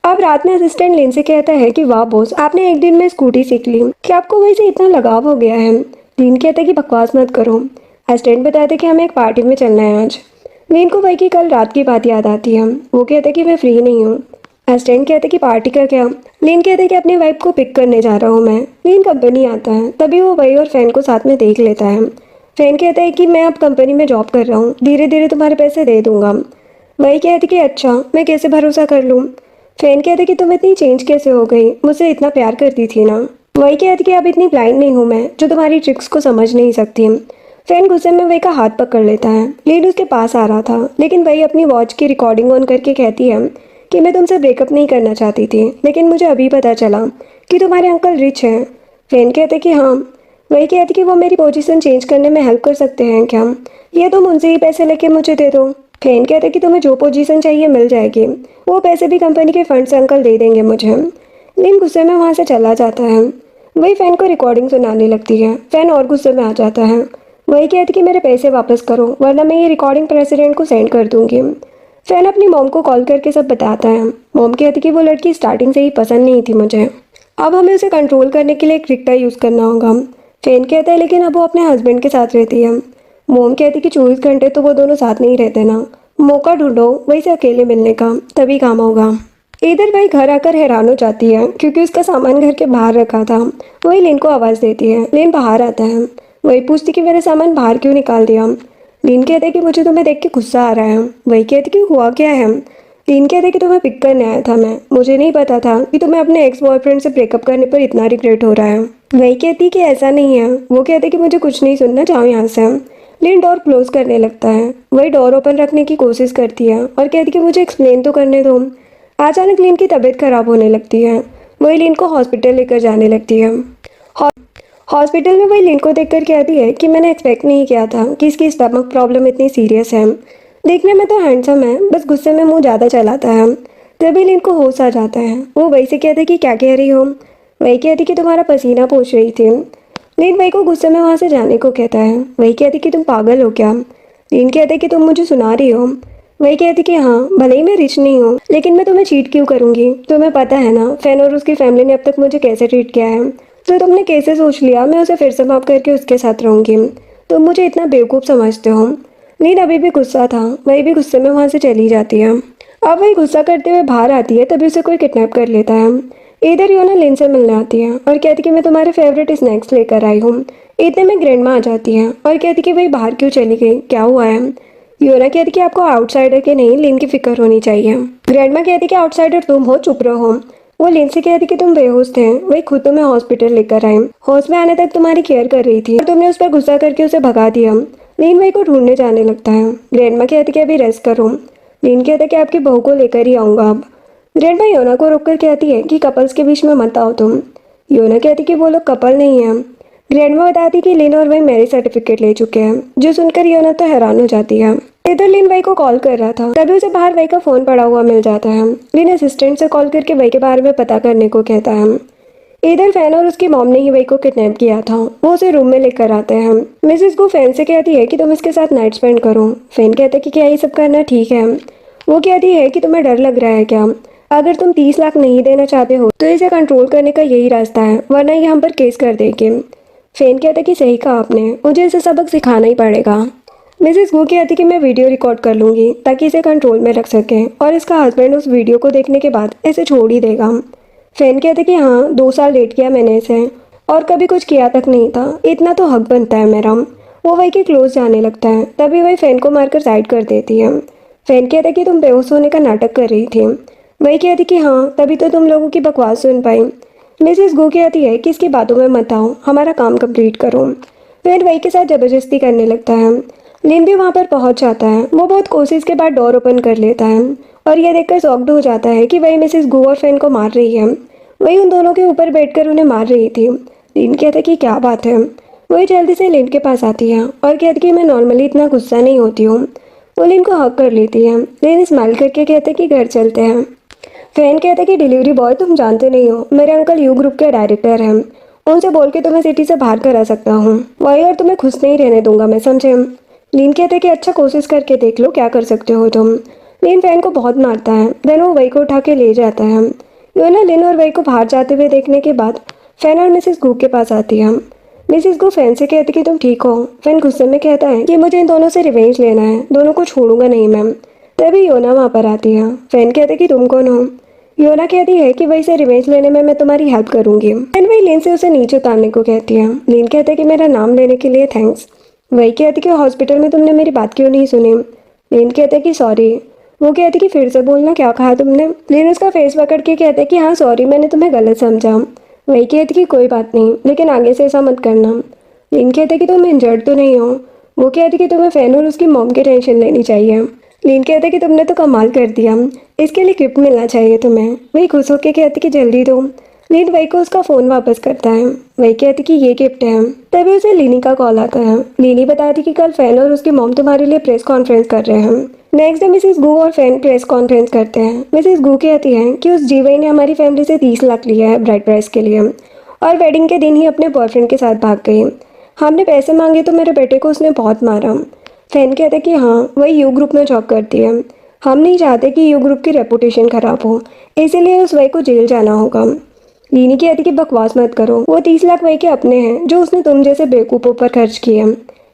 अब रात में असिस्टेंट लिन से कहता है कि वाह बॉस, आपने एक दिन में स्कूटी सीख ली, क्या आपको वही से इतना लगाव हो गया है? लिन कहता है कि बकवास मत करो। असिस्टेंट बताते कि हमें एक पार्टी में चलना है आज। लिन को वही की कल रात की बात याद आती है। वो कहते कि मैं फ्री नहीं हूँ। असिस्टेंट कहते कि पार्टी का क्या? लिन कहते कि अपनी वाइफ को पिक करने जा रहा हूँ मैं। लिन कंपनी आता है, तभी वो वही और फैन को साथ में देख लेता है। फैन कहता है कि मैं अब कंपनी में जॉब कर रहा हूँ, धीरे धीरे तुम्हारे पैसे दे दूंगा। वही कहती कि अच्छा, मैं कैसे भरोसा कर लूँ? फैन कहते कि तुम इतनी चेंज कैसे हो गई, मुझसे इतना प्यार करती थी ना। वही कहती कि अब इतनी ब्लाइंड नहीं हूँ मैं जो तुम्हारी ट्रिक्स को समझ नहीं सकती। फैन गुस्से में वही का हाथ पकड़ लेता है। लिन उसके पास आ रहा था, लेकिन वही अपनी वॉच की रिकॉर्डिंग ऑन करके कहती है कि मैं तुमसे ब्रेकअप नहीं करना चाहती थी, लेकिन मुझे अभी पता चला कि तुम्हारे अंकल रिच हैं। फैन कहते कि हाँ। वही कहती कि वो मेरी पोजीशन चेंज करने में हेल्प कर सकते हैं क्या, या तुम उनसे ही पैसे लेके मुझे दे दो। फैन कहते कि तुम्हें जो पोजीशन चाहिए मिल जाएगी, वो पैसे भी कंपनी के फंड से अंकल दे देंगे मुझे। लिन गुस्से में वहाँ से चला जाता है। वही फैन को रिकॉर्डिंग सुनाने लगती है। फैन और गुस्से में आ जाता है। वही कहती कि मेरे पैसे वापस करो वरना मैं ये रिकॉर्डिंग प्रेसिडेंट को सेंड कर दूंगी। फैन अपनी मॉम को कॉल करके सब बताता है। मॉम कहती कि वो लड़की स्टार्टिंग से ही पसंद नहीं थी मुझे, अब हमें उसे कंट्रोल करने के लिए एक ट्रिक का यूज़ करना होगा। फैन कहता है लेकिन अब वो अपने हस्बैंड के साथ रहती है। मोम कहती कि 24 घंटे तो वो दोनों साथ नहीं रहते ना, मौका ढूंढो वही से अकेले मिलने का, तभी काम होगा। इधर वही घर आकर हैरान हो जाती है क्योंकि उसका सामान घर के बाहर रखा था। वही लिन को आवाज़ देती है। लिन बाहर आता है। वही पूछती कि मेरा सामान बाहर क्यों निकाल दिया। लिन कहते कि मुझे तुम्हें देख के गुस्सा आ रहा है। वही कहती कि हुआ क्या है। लिन कहते कि तुम्हें पिक करने आया था मैं, मुझे नहीं पता था कि तुम्हें अपने एक्स बॉयफ्रेंड से ब्रेकअप करने पर इतना रिग्रेट हो रहा है। वही कहती कि ऐसा नहीं है। वो कहते कि मुझे कुछ नहीं सुनना, जाओ यहाँ से। लिन डोर क्लोज करने लगता है। वही डोर ओपन रखने की कोशिश करती है और कहती कि मुझे एक्सप्लेन तो करने दो। अचानक लिन की तबीयत खराब होने लगती है। वही लिन को हॉस्पिटल लेकर जाने लगती है। हॉस्पिटल में वही लिन को देखकर कहती है कि मैंने एक्सपेक्ट नहीं किया था कि इसकी स्टमक प्रॉब्लम इतनी सीरियस है। देखने में तो हैंडसम है, बस गुस्से में मुंह ज़्यादा चलाता है। तभी लिन को होश आ जाता है। वो वही से कहते कि क्या कह रही हो। वही कहती कि तुम्हारा पसीना पोंछ रही थी। लिन वही को गुस्से में वहाँ से जाने को कहता है। वही कहती कि तुम पागल हो क्या। लिन कहते कि तुम मुझे सुना रही हो। वही कहती कि हाँ, भले ही मैं रिच नहीं हूँ लेकिन मैं तुम्हें चीट क्यों करूँगी। तुम्हें पता है ना फैन और उसकी फैमिली ने अब तक मुझे कैसे ट्रीट किया है, तो तुमने कैसे सोच लिया मैं उसे फिर से माफ करके उसके साथ रहूँगी। तुम मुझे इतना बेवकूफ़ समझते हो। नींद अभी भी गुस्सा था। वही भी गुस्से में वहाँ से चली जाती है। अब वही गुस्सा करते हुए बाहर आती है तभी उसे कोई किडनैप कर लेता है। इधर योना लिन से मिलने आती है और कहती कि मैं तुम्हारे फेवरेट स्नैक्स लेकर आई हूँ। इतने में ग्रैंडमा आ जाती है और कहती कि वही बाहर क्यों चली गई, क्या हुआ है। योना कहती कि आपको आउटसाइडर के नहीं लिन की फिक्र होनी चाहिए। ग्रैंडमा कहती कि आउटसाइडर तुम हो, चुप रहो। वो लिन से कहती कि तुम बेहोश थे, वही खुद तुम्हें हॉस्पिटल लेकर आए, होश में आने तक तुम्हारी केयर कर रही थी और तुमने उस पर गुस्सा करके उसे भगा दिया। लिन वही को ढूंढने जाने लगता है। ग्रैंडमा कहती कि अभी रेस्ट करो। लिन कहता कि आपकी बहू को लेकर ही आऊँगा अब। ग्रैंडमा योना को रोककर कहती है कि कपल्स के बीच में मत आओ तुम। योना कहती कि वो लोग कपल नहीं है। ग्रैंडमा बताती कि लिन और वही मैरिज सर्टिफिकेट ले चुके हैं, जो सुनकर योना तो हैरान हो जाती है। इधर लिन वही को कॉल कर रहा था तभी उसे बाहर वही का फोन पड़ा हुआ मिल जाता है। लिन असिस्टेंट से कॉल करके वही के बारे में पता करने को कहता है। इधर फैन और उसकी मॉम ने ही वही को किडनैप किया था। वो उसे रूम में लेकर आते हैं। मिसेस को फैन से कहती है कि तुम इसके साथ नाइट स्पेंड करो। फैन कहता है कि क्या ये सब करना ठीक है। वो कहती है कि तुम्हें डर लग रहा है क्या, अगर तुम 30 लाख नहीं देना चाहते हो तो इसे कंट्रोल करने का यही रास्ता है, वरना ये हम पर केस कर देगी। फैन कहता है कि सही कहा आपने, मुझे इसे सबक सिखाना ही पड़ेगा। मिसेस गू कहती कि मैं वीडियो रिकॉर्ड कर लूँगी ताकि इसे कंट्रोल में रख सकें और इसका हस्बैंड उस वीडियो को देखने के बाद इसे छोड़ ही देगा। फैन कहते कि हाँ, 2 साल डेट किया मैंने इसे और कभी कुछ किया तक नहीं था, इतना तो हक बनता है मेरा। वो वही के क्लोज जाने लगता है तभी वही फैन को मारकर साइड कर देती है। फैन कहता कि तुम बेहोश होने का नाटक कर रही थी। वही कहती कि हाँ, तभी तो तुम लोगों की बकवास सुन पाई। मिसेस गो कहती है कि इसकी बातों में मत आओ, हमारा काम कंप्लीट करो। फैन वही के साथ ज़बरदस्ती करने लगता है। लिन भी वहाँ पर पहुँच जाता है। वो बहुत कोशिश के बाद डोर ओपन कर लेता है और यह देखकर शॉक्ड हो जाता है कि वही मिसेस गो और फैन को मार रही है। वही उन दोनों के ऊपर बैठकर उन्हें मार रही थी। लिन कहता कि क्या बात है। वही जल्दी से लिन के पास आती है और कहती कि मैं नॉर्मली इतना गुस्सा नहीं होती हूँ। वो लिन को हक कर लेती है। लिन स्माइल करके कहते कि घर चलते हैं। फैन कहता कि डिलीवरी बॉय तुम जानते नहीं हो, मेरे अंकल यू ग्रुप के डायरेक्टर हैं, उनसे बोल के तुम्हें सिटी से बाहर करा सकता हूँ। वही और तुम्हें खुश नहीं रहने दूंगा मैं, समझे। लिन कहते कि अच्छा, कोशिश करके देख लो क्या कर सकते हो तुम। लिन फैन को बहुत मारता है, देन वो वही को उठा के ले जाता है। योना लिन और वही को बाहर जाते हुए देखने के बाद फैन और मिसेस गू के पास आती है। मिसेस गू फैन से कहती कि तुम ठीक हो। फैन गुस्से में कहता है कि मुझे इन दोनों से रिवेंज लेना है, दोनों को छोड़ूंगा नहीं मैम। तभी योना वहाँ पर आती है। फैन कहते कि तुम कौन हो। योना कहती है कि वही से रिवेंज लेने में मैं तुम्हारी हेल्प करूंगी। फैन वही लिन से उसे नीचे उतारने को कहती है। लिन कहते कि मेरा नाम लेने के लिए थैंक्स। वही कहती कि हॉस्पिटल में तुमने मेरी बात क्यों नहीं सुनी। लिन कहते कि सॉरी। वो कहती कि फिर से बोलना, क्या कहा तुमने। लिन उसका फेस पकड़ के कहते कि हाँ सॉरी, मैंने तुम्हें गलत समझा। वही कहती कि कोई बात नहीं, लेकिन आगे से ऐसा मत करना। लिन कहते कि तुम इंजर्ड तो नहीं हो। वो कहती कि तुम्हें फैन और उसकी मॉम की टेंशन लेनी चाहिए। लिन कहते कि तुमने तो कमाल कर दिया, इसके लिए गिफ्ट मिलना चाहिए तुम्हें। वही खुश होकर कहती कि जल्दी दो। लिन वही को उसका फ़ोन वापस करता है। वही कहती कि ये गिफ्ट है। तभी उसे लिनी का कॉल आता है। लिनी बताती कि कल फैन और उसकी मॉम तुम्हारे लिए प्रेस कॉन्फ्रेंस कर रहे हैं। नेक्स्ट डे मिसेस गू और फैन प्रेस कॉन्फ्रेंस करते हैं। मिसेस गू कहती है कि उस जीवई ने हमारी फैमिली से 30 लाख लिया है ब्राइड प्राइस के लिए और वेडिंग के दिन ही अपने बॉयफ्रेंड के साथ भाग गई। हमने पैसे मांगे तो मेरे बेटे को उसने बहुत मारा। फैन कहते कि हाँ, वही यू ग्रुप में जॉब करती है। हम नहीं चाहते कि यू ग्रुप की रेपुटेशन खराब हो, इसीलिए उस वही को जेल जाना होगा। लीनी कहती कि बकवास मत करो, वो 30 लाख वही के अपने हैं जो उसने तुम जैसे बेवकूफ़ों पर खर्च किए।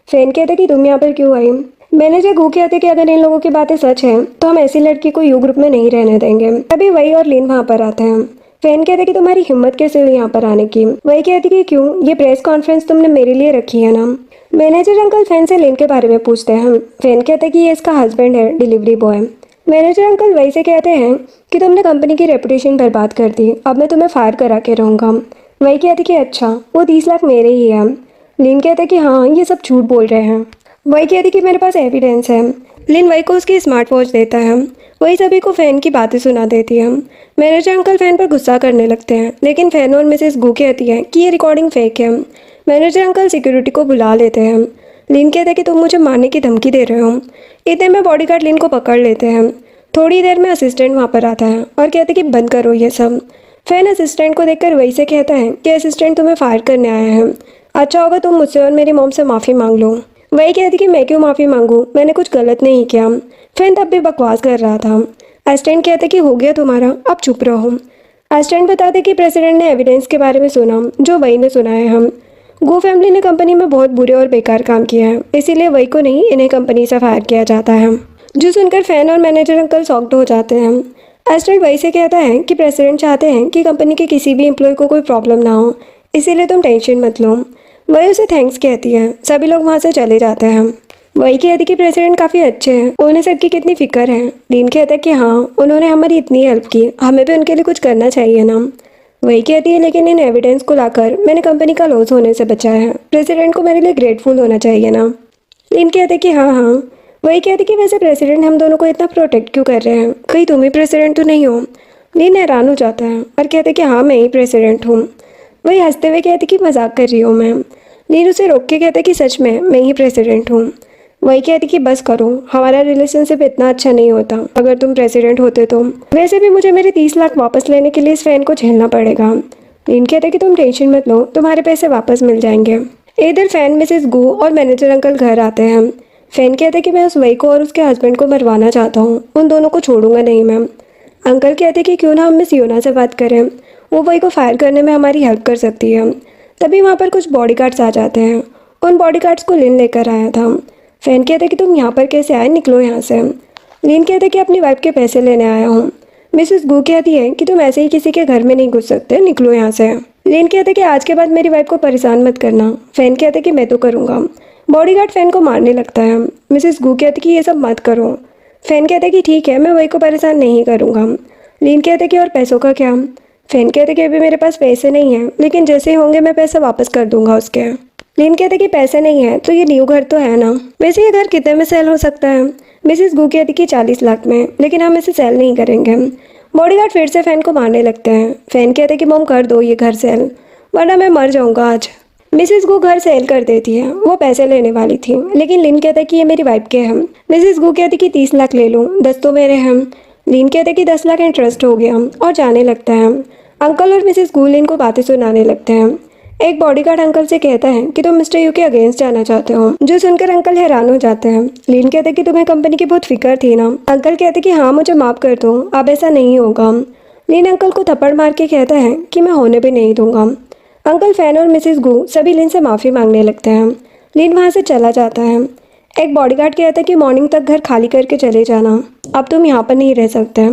फैन कहते कि तुम यहाँ पर क्यों आई। मैनेजर गू कहते कि अगर इन लोगों की बातें सच हैं तो हम ऐसी लड़की को यू ग्रुप में नहीं रहने देंगे। तभी वही और लीन वहाँ पर आते हैं। फैन कहते कि तुम्हारी हिम्मत कैसे हुई यहाँ पर आने की। वही कहती कि क्यों, ये प्रेस कॉन्फ्रेंस तुमने मेरे लिए रखी है ना। मैनेजर अंकल फैन से लिन के बारे में पूछते हैं। फैन कहते कि ये इसका हस्बैंड है, डिलीवरी बॉय। मैनेजर अंकल वही से कहते हैं कि तुमने कंपनी की रेपुटेशन बर्बाद कर दी, अब मैं तुम्हें फायर करा के रहूँगा। वही कहते कि अच्छा, वो 30 लाख मेरे ही है। लिन कहते कि हाँ, ये सब झूठ बोल रहे हैं। वही कहती कि मेरे पास एविडेंस है। लिन वही को उसकी स्मार्ट वॉच देता है। वही सभी को फैन की बातें सुना देती है। मैनेजर अंकल फैन पर गुस्सा करने लगते हैं, लेकिन फैन और मिसेस गू कहती है कि ये रिकॉर्डिंग फेक है। मैनेजर अंकल सिक्योरिटी को बुला लेते हैं। लिन कहते हैं कि तुम मुझे मारने की धमकी दे रहे हो। इतने में बॉडीगार्ड लिन को पकड़ लेते हैं। थोड़ी देर में असिस्टेंट वहाँ पर आता है और कहते कि बंद करो ये सब। फैन असिस्टेंट को देखकर वही से कहता है कि असिस्टेंट तुम्हें फायर करने आया है, अच्छा होगा तुम मुझसे और मेरी मॉम से माफ़ी मांग लो। वही कहती कि मैं क्यों माफ़ी मांगूँ, मैंने कुछ गलत नहीं किया। फैन तब भी बकवास कर रहा था। असिस्टेंट कहते कि हो गया तुम्हारा, अब चुप रहो। असिस्टेंट बताते कि प्रेसिडेंट ने एविडेंस के बारे में सुना जो वही ने सुना है। हम गो फैमिली ने कंपनी में बहुत बुरे और बेकार काम किया है, इसीलिए वही को नहीं, इन्हें कंपनी से फायर किया जाता है। जो सुनकर फैन और मैनेजर अंकल शॉक्ड हो जाते हैं। एस्टेंट वही से कहता है कि प्रेसिडेंट चाहते हैं कि कंपनी के किसी भी एम्प्लॉय को कोई प्रॉब्लम ना हो, इसीलिए तुम टेंशन मत लो। वही उसे थैंक्स कहती है। सभी लोग वहाँ से चले जाते हैं। वही कहती कि प्रेसिडेंट काफ़ी अच्छे हैं, उन्हें सबकी कितनी फिक्र है। लीन कहता है कि हाँ, उन्होंने हमारी इतनी हेल्प की, हमें भी उनके लिए कुछ करना चाहिए ना। वही कहती है लेकिन इन एविडेंस को लाकर मैंने कंपनी का लॉस होने से बचाया है, प्रेसिडेंट को मेरे लिए ग्रेटफुल होना चाहिए ना। लीन कहते कि हाँ हाँ। वही कहती कि वैसे प्रेसिडेंट हम दोनों को इतना प्रोटेक्ट क्यों कर रहे हैं, कहीं तुम ही प्रेसिडेंट तो नहीं हो। लीन हैरान हो जाता है और कहते कि हाँ, मैं ही प्रेसिडेंट हूँ। वही हंसते हुए कहती कि मजाक कर रही हूँ मैं। लीन उसे रोक के कहते कि सच में मैं ही प्रेसिडेंट हूँ। वही कहती कि बस करो, हमारा रिलेशनशिप इतना अच्छा नहीं होता अगर तुम प्रेसिडेंट होते तो। वैसे भी मुझे मेरे 30 लाख वापस लेने के लिए इस फैन को झेलना पड़ेगा। लीन कहते कि तुम टेंशन मत लो, तुम्हारे पैसे वापस मिल जाएंगे। इधर फैन मिसेस गू और मैनेजर अंकल घर आते हैं। फैन कहते कि मैं उस वही को और उसके हस्बैंड को मरवाना चाहता हूँ, उन दोनों को छोड़ूंगा नहीं मैं। अंकल कहते कि क्यों ना हम मिस योना से बात करें, वो वही को फायर करने में हमारी हेल्प कर सकती है। तभी वहाँ पर कुछ बॉडीगार्ड्स आ जाते हैं। उन बॉडीगार्ड्स को लिन लेकर आया था। फैन कहते कि तुम यहाँ पर कैसे आए, निकलो यहाँ से। लिन कहते कि अपनी वाइफ के पैसे लेने आया हूँ। मिसेस गू कहती है कि तुम ऐसे ही किसी के घर में नहीं घुस सकते, निकलो यहाँ से। लिन कहते कि आज के बाद मेरी वाइफ को परेशान मत करना। फैन कहते कि मैं तो करूँगा। बॉडीगार्ड फैन को मारने लगता है। मिसेस गू कहती कि ये सब मत करो। फैन कहते कि ठीक है, मैं वही को परेशान नहीं करूँगा। लिन कहते कि और पैसों का क्या। फैन कहते कि अभी मेरे पास पैसे नहीं हैं, लेकिन जैसे ही होंगे मैं पैसे वापस कर दूंगा उसके। लिन कहते कि पैसे नहीं है तो ये न्यू घर तो है ना, वैसे ये घर कितने में सेल हो सकता है। मिसेस गू कहती कि 40 लाख में, लेकिन हम इसे सेल नहीं करेंगे। बॉडीगार्ड फिर से फैन को मारने लगते हैं। फैन कहते कि मॉम कर दो ये घर सेल, वरना मैं मर जाऊंगा आज। मिसेस गू घर सेल कर देती है। वो पैसे लेने वाली थी, लेकिन लिन कहता कि ये मेरी वाइफ के हैं। मिसेस गू कहती कि 30 लाख ले लूँ, 10 तो मेरे हैं। लिन कहते कि 10 लाख इंटरेस्ट हो गया और जाने लगता है। अंकल और मिसेस गू लिन को बातें सुनाने लगते हैं। एक बॉडीगार्ड अंकल से कहता है कि तुम मिस्टर यू के अगेंस्ट जाना चाहते हो, जो सुनकर अंकल हैरान हो जाते हैं। लिन कहते कि तुम्हें कंपनी की बहुत फिक्र थी ना। अंकल कहते कि हाँ, मुझे माफ़ कर दो, अब ऐसा नहीं होगा। लिन अंकल को थप्पड़ मार के कहता है कि मैं होने भी नहीं दूंगा। अंकल फैन और मिसेस गू सभी लिन से माफ़ी मांगने लगते हैं। लिन वहाँ से चला जाता है। एक बॉडीगार्ड कहता है कि मॉर्निंग तक घर खाली करके चले जाना, अब तुम यहाँ पर नहीं रह सकते।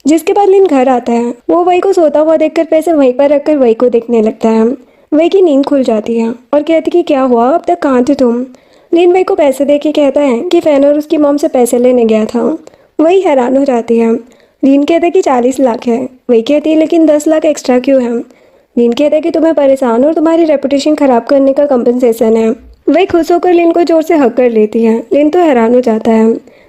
जिसके बाद लिन घर आता है। वो वही को सोता हुआ देखकर पैसे वहीं पर रखकर वही को देखने लगता है। वही की नींद खुल जाती है और कहती कि क्या हुआ, अब तक कहाँ थे तुम। लिन वही को पैसे दे के कहता है कि फैन और उसकी मॉम से पैसे लेने गया था। वही हैरान हो जाती है। लिन कहता है कि 40 लाख है। वही कहती है लेकिन 10 लाख एक्स्ट्रा क्यों है। लिन कहता है कि तुम्हें परेशान और तुम्हारी रेपुटेशन खराब करने का कंपनसेशन है। वही खुश होकर लिन को जोर से हक कर लेती है। लिन तो हैरान हो जाता है।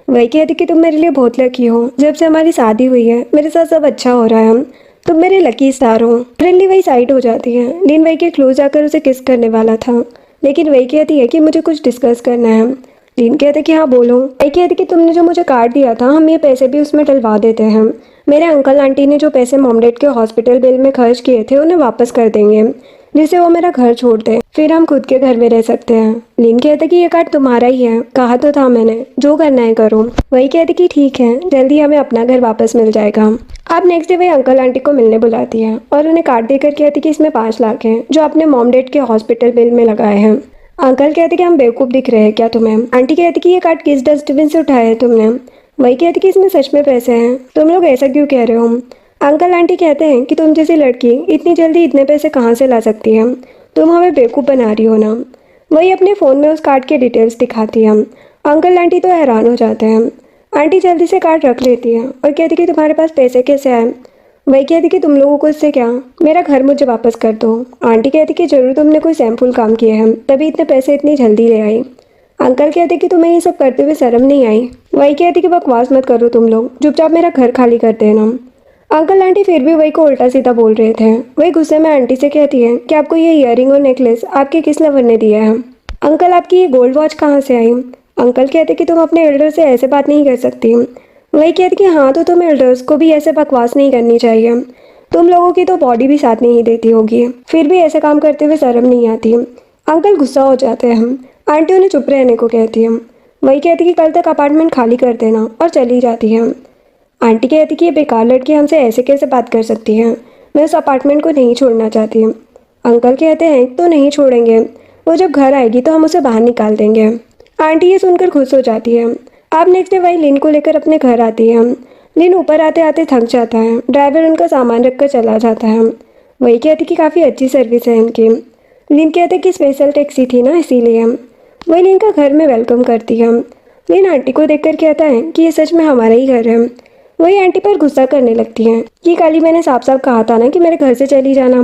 वही कहती कि तुम मेरे लिए बहुत लकी हो, जब से हमारी शादी हुई है मेरे साथ सब अच्छा हो रहा है, तुम मेरे लकी स्टार हो। फ्रेंडली वही साइड हो जाती है। लिन वही के क्लोज आकर उसे किस करने वाला था, लेकिन वही कहती है कि मुझे कुछ डिस्कस करना है। लिन कहते कि हाँ बोलो। वही कहती कि तुमने जो मुझे कार्ड दिया था, हम ये पैसे भी उसमें डलवा देते हैं। मेरे अंकल आंटी ने जो पैसे मॉम डैड के हॉस्पिटल बिल में खर्च किए थे उन्हें वापस कर देंगे। जिससे वो मेरा घर छोड़ दे, फिर हम खुद के घर में रह सकते हैं। लिन कहते कि ये कार्ड तुम्हारा ही है, कहा तो था मैंने, जो करना है करो। वही कहते कि ठीक है, जल्दी हमें अपना घर वापस मिल जाएगा। अब नेक्स्ट डे वही अंकल आंटी को मिलने बुलाती है और उन्हें कार्ड देकर कहती कि इसमें 5 लाख है जो आपने मॉम डैड के हॉस्पिटल बिल में लगाए हैं। अंकल कहते कि हम बेवकूफ़ दिख रहे हैं क्या तुम्हें। आंटी कहती कि ये कार्ड किस डस्टबिन से उठाया है तुमने। वही कहती कि इसमें सच में पैसे हैं, तुम लोग ऐसा क्यों कह रहे हो। अंकल आंटी कहते हैं कि तुम जैसी लड़की इतनी जल्दी इतने पैसे कहाँ से ला सकती है, तुम हमें बेवकूफ़ बना रही हो ना। वही अपने फ़ोन में उस कार्ड के डिटेल्स दिखाती है। अंकल आंटी तो हैरान हो जाते हैं। आंटी जल्दी से कार्ड रख लेती है और कहती कि तुम्हारे पास पैसे कैसे आए। वही कहती कि तुम लोगों को इससे क्या, मेरा घर मुझे वापस कर दो। आंटी कहती कि जरूर तुमने कोई सैम्फुल काम किया है तभी इतने पैसे इतनी जल्दी ले आई। अंकल कहते कि तुम्हें ये सब करते हुए शर्म नहीं आई। वही कहती कि बकवास मत करो तुम लोग, चुपचाप मेरा घर खाली कर देना। अंकल आंटी फिर भी वही को उल्टा सीधा बोल रहे थे। वही गुस्से में आंटी से कहती है कि आपको ये ईयरिंग और नेकलेस आपके किस लवर ने दिया है। अंकल आपकी ये गोल्ड वॉच कहाँ से आई। अंकल कहते कि तुम अपने एल्डर से ऐसे बात नहीं कर सकती। वही कहती कि हाँ, तो तुम एल्डर्स को भी ऐसे बकवास नहीं करनी चाहिए, तुम लोगों की तो बॉडी भी साथ नहीं देती होगी, फिर भी ऐसे काम करते हुए शर्म नहीं आती। अंकल गुस्सा हो जाते हैं। आंटी उन्हें चुप रहने को कहती है। वही कहती कि कल तक अपार्टमेंट खाली कर देना और चली जाती है। आंटी कहती कि ये बेकार लड़की हमसे ऐसे कैसे बात कर सकती है, मैं उस अपार्टमेंट को नहीं छोड़ना चाहती। अंकल कहते हैं तो नहीं छोड़ेंगे, वो जब घर आएगी तो हम उसे बाहर निकाल देंगे। आंटी ये सुनकर खुश हो जाती है। अब नेक्स्ट डे वही लिन को लेकर अपने घर आती है। लिन ऊपर आते आते थक जाता है, ड्राइवर उनका सामान रख कर चला जाता है। वही कहती कि काफ़ी अच्छी सर्विस है इनकी। लिन कहते कि स्पेशल टैक्सी थी ना इसीलिए। वही लिन का घर में वेलकम करती है। लिन आंटी को देखकर कहता है कि ये सच में हमारा ही घर है। वही आंटी पर गुस्सा करने लगती है कि कल ही मैंने साफ साफ कहा था ना कि मेरे घर से चली जाना।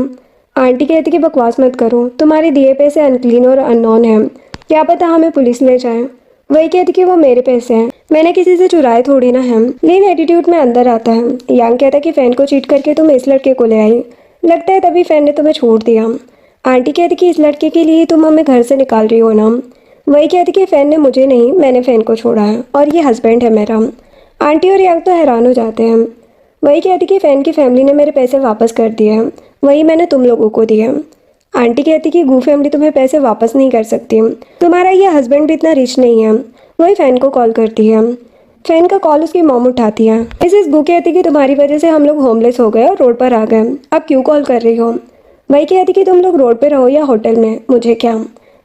आंटी कहती कि बकवास मत करो, तुम्हारे दिए पैसे अनक्लीन और अननोन हैं, क्या पता हमें पुलिस ले जाए। वही कहती कि वो मेरे पैसे हैं, मैंने किसी से चुराए थोड़ी ना हैं। लिन एटीट्यूड में अंदर आता है। यांग कहता कि फैन को चीट करके तुम इस लड़के को ले आई, लगता है तभी फैन ने तुम्हें छोड़ दिया। आंटी कहती कि इस लड़के के लिए तुम हमें घर से निकाल रही हो ना। वही कहती कि फैन ने मुझे नहीं, मैंने फैन को छोड़ा है और ये हस्बैंड है मेरा। आंटी और यांग तो हैरान हो जाते हैं। वही कहती कि फैन की फैमिली ने मेरे पैसे वापस कर दिए हैं, वही मैंने तुम लोगों को दिए। आंटी कहती कि गू फैमिली तुम्हें पैसे वापस नहीं कर सकती, तुम्हारा ये हस्बैंड भी इतना रिच नहीं है। वही फैन को कॉल करती है। फैन का कॉल उसकी मॉम उठाती है। मिसेस गू कहती कि तुम्हारी वजह से हम लोग होमलेस हो गए और रोड पर आ गए, अब क्यों कॉल कर रही हो। वही कहती कि तुम लोग रोड पर रहो या होटल में, मुझे क्या।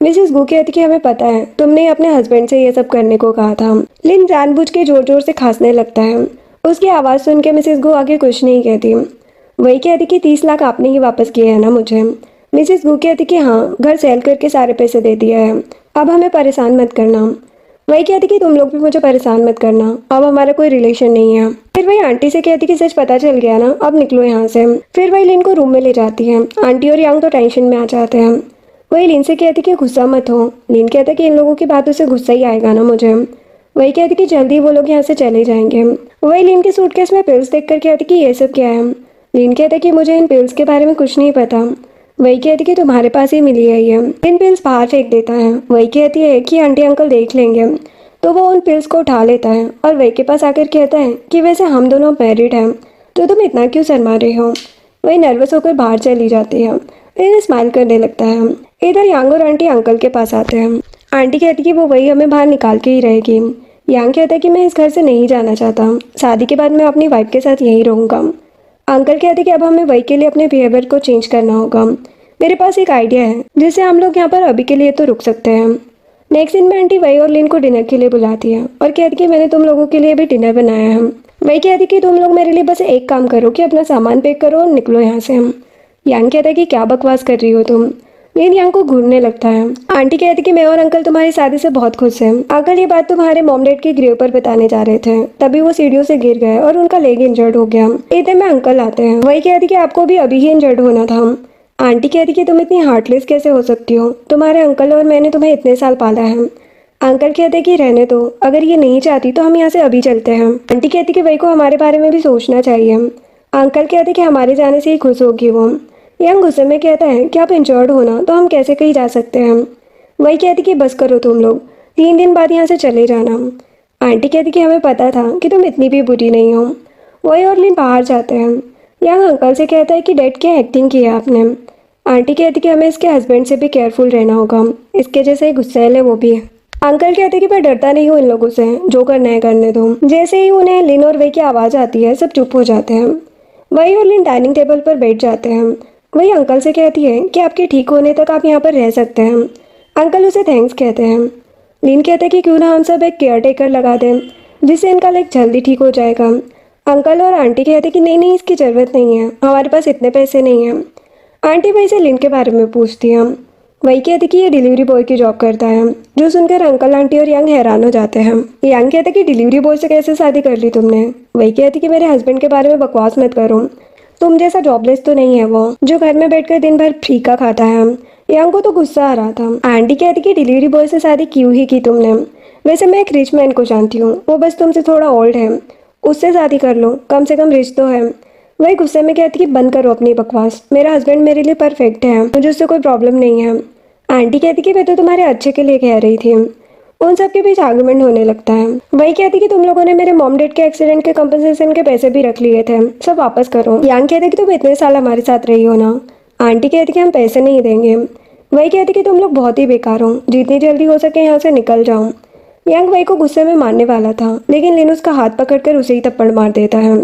मिसेस गू कहती कि हमें पता है तुमने अपने हस्बैंड से ये सब करने को कहा था। लिन जानबूझ के जोर जोर से खांसने लगता है। उसकी आवाज़ सुन के मिसेस गू आगे कुछ नहीं कहती। वही कहती कि 30 लाख आपने ही वापस किए हैं ना मुझे। मिसेस गू कहती कि हाँ, घर सेल करके सारे पैसे दे दिए हैं, अब हमें परेशान मत करना। वही कहती कि तुम लोग भी मुझे परेशान मत करना, अब हमारा कोई रिलेशन नहीं है। फिर वही आंटी से कहती कि सच पता चल गया ना, अब निकलो यहाँ से। फिर वही लिन को रूम में ले जाती है। आंटी और यांग तो टेंशन में आ जाते हैं। वही लिन से कहती कि गुस्सा मत हो। लिन कहता कि इन लोगों की बातों से गुस्सा ही आएगा ना मुझे। वही कहती कि जल्दी वो लोग यहाँ से चले जाएंगे। वही लिन के सूटकेस में पिल्स देखकर कहती कि ये सब क्या है। लिन कहता कि मुझे इन पिल्स के बारे में कुछ नहीं पता। वही कहती कि तुम्हारे पास ही मिली है ये। इन पिल्स बाहर फेंक देता है। वही कहती है कि आंटी अंकल देख लेंगे, तो वो उन पिल्स को उठा लेता है और वही के पास आकर कहता है कि वैसे हम दोनों मैरिड हैं, तो तुम इतना क्यों शर्मा रहे हो। वही नर्वस होकर बाहर चली जाती है। इन्हें स्माइल करने लगता है। इधर यांग और आंटी अंकल के पास आते हैं। आंटी कहती कि वो वही हमें बाहर निकाल के ही रहेगी। यांग कहता है कि मैं इस घर से नहीं जाना चाहता, शादी के बाद मैं अपनी वाइफ के साथ यहीं रहूँगा। अंकल कहते कि अब हमें वही के लिए अपने बिहेवियर को चेंज करना होगा। मेरे पास एक आइडिया है जिससे हम लोग यहाँ पर अभी के लिए तो रुक सकते हैं। नेक्स्ट दिन में आंटी वही और लिन को डिनर के लिए बुलाती है और कहती कि मैंने तुम लोगों के लिए भी डिनर बनाया है। वही कहती कि तुम लोग मेरे लिए बस एक काम करो कि अपना सामान पैक करो और निकलो यहाँ से। यांग कहता है कि क्या बकवास कर रही हो तुम। लिन यांग को घूरने लगता है। आंटी कहती कि मैं और अंकल तुम्हारी शादी से बहुत खुश हैं। अंकल ये बात तुम्हारे मॉम डैड के ग्रेव पर बताने जा रहे थे, तभी वो सीढ़ियों से गिर गए और उनका लेग इंजर्ड हो गया। इतने में अंकल आते हैं। वही कहती कि आपको भी अभी ही इंजर्ड होना था। आंटी कहती कि तुम इतनी हार्टलेस कैसे हो सकती हो, तुम्हारे अंकल और मैंने तुम्हें इतने साल पाला है। अंकल कहते कि रहने दो, अगर ये नहीं चाहती तो हम यहाँ से अभी चलते हैं। आंटी कहती कि वही को हमारे बारे में भी सोचना चाहिए। अंकल कहते कि हमारे जाने से ही खुश होगी वो। यंग गुस्से में कहता है कि आप इंजर्ड हो ना, तो हम कैसे कहीं जा सकते हैं। वही कहती कि बस करो तुम लोग, 3 दिन बाद यहाँ से चले जाना। आंटी कहती कि हमें पता था कि तुम इतनी भी बुरी नहीं हो। वही और लिन बाहर जाते हैं। यंग अंकल से कहता है कि डैड क्या एक्टिंग की है आपने। आंटी कहती कि हमें इसके हस्बैंड से भी केयरफुल रहना होगा, इसके जैसे ही गुस्सैल है वो भी। अंकल कहते कि मैं डरता नहीं हूँ इन लोगों से, जो करना है करने दो। जैसे ही उन्हें लिन और वे की आवाज़ आती है सब चुप हो जाते हैं। वही और लिन डाइनिंग टेबल पर बैठ जाते हैं। वही अंकल से कहती है कि आपके ठीक होने तक आप यहाँ पर रह सकते हैं। अंकल उसे थैंक्स कहते हैं। लिन कहते कि क्यों ना हम सब एक केयर टेकर लगा दें जिससे इनका लेग जल्दी ठीक हो जाएगा। अंकल और आंटी कहते कि नहीं नहीं, इसकी ज़रूरत नहीं है, हमारे पास इतने पैसे नहीं हैं। आंटी वही से लिन के बारे में पूछती है। वही कहती कि ये डिलीवरी बॉय की जॉब करता है, जो सुनकर अंकल आंटी और यंग हैरान हो जाते हैं। यंग कहते कि डिलीवरी बॉय से कैसे शादी कर ली तुमने। वही कहती कि मेरे हस्बैंड के बारे में बकवास मत करो, तुम जैसा जॉबलेस तो नहीं है वो, जो घर में बैठकर दिन भर फीका खाता है। यंग को तो गुस्सा आ रहा था। आंटी कहती कि डिलीवरी बॉय से शादी क्यों ही की तुमने, वैसे मैं एक रिच मैन को जानती हूँ, वो बस तुमसे थोड़ा ओल्ड है, उससे शादी कर लो, कम से कम रिच तो है। वही गुस्से में कहती कि बंद करो अपनी बकवास, मेरा हस्बैंड मेरे लिए परफेक्ट है, मुझे उससे कोई प्रॉब्लम नहीं है। आंटी कहती कि मैं तो तुम्हारे अच्छे के लिए कह रही थी। उन सब के बीच आर्गुमेंट होने लगता है। वही कहती कि तुम लोगों ने मेरे मॉम डैड के एक्सीडेंट के कंपनसेशन के पैसे भी रख लिए थे, सब वापस करो। यांग कहते कि तुम इतने साल हमारे साथ रही हो ना। आंटी कहती कि हम पैसे नहीं देंगे। वही कहती कि तुम लोग बहुत ही बेकार हो, जितनी जल्दी हो सके यहाँ से निकल जाओ। यांग वही को गुस्से में मारने वाला था, लेकिन लिन उसका हाथ पकड़कर उसे ही थप्पड़ मार देता है।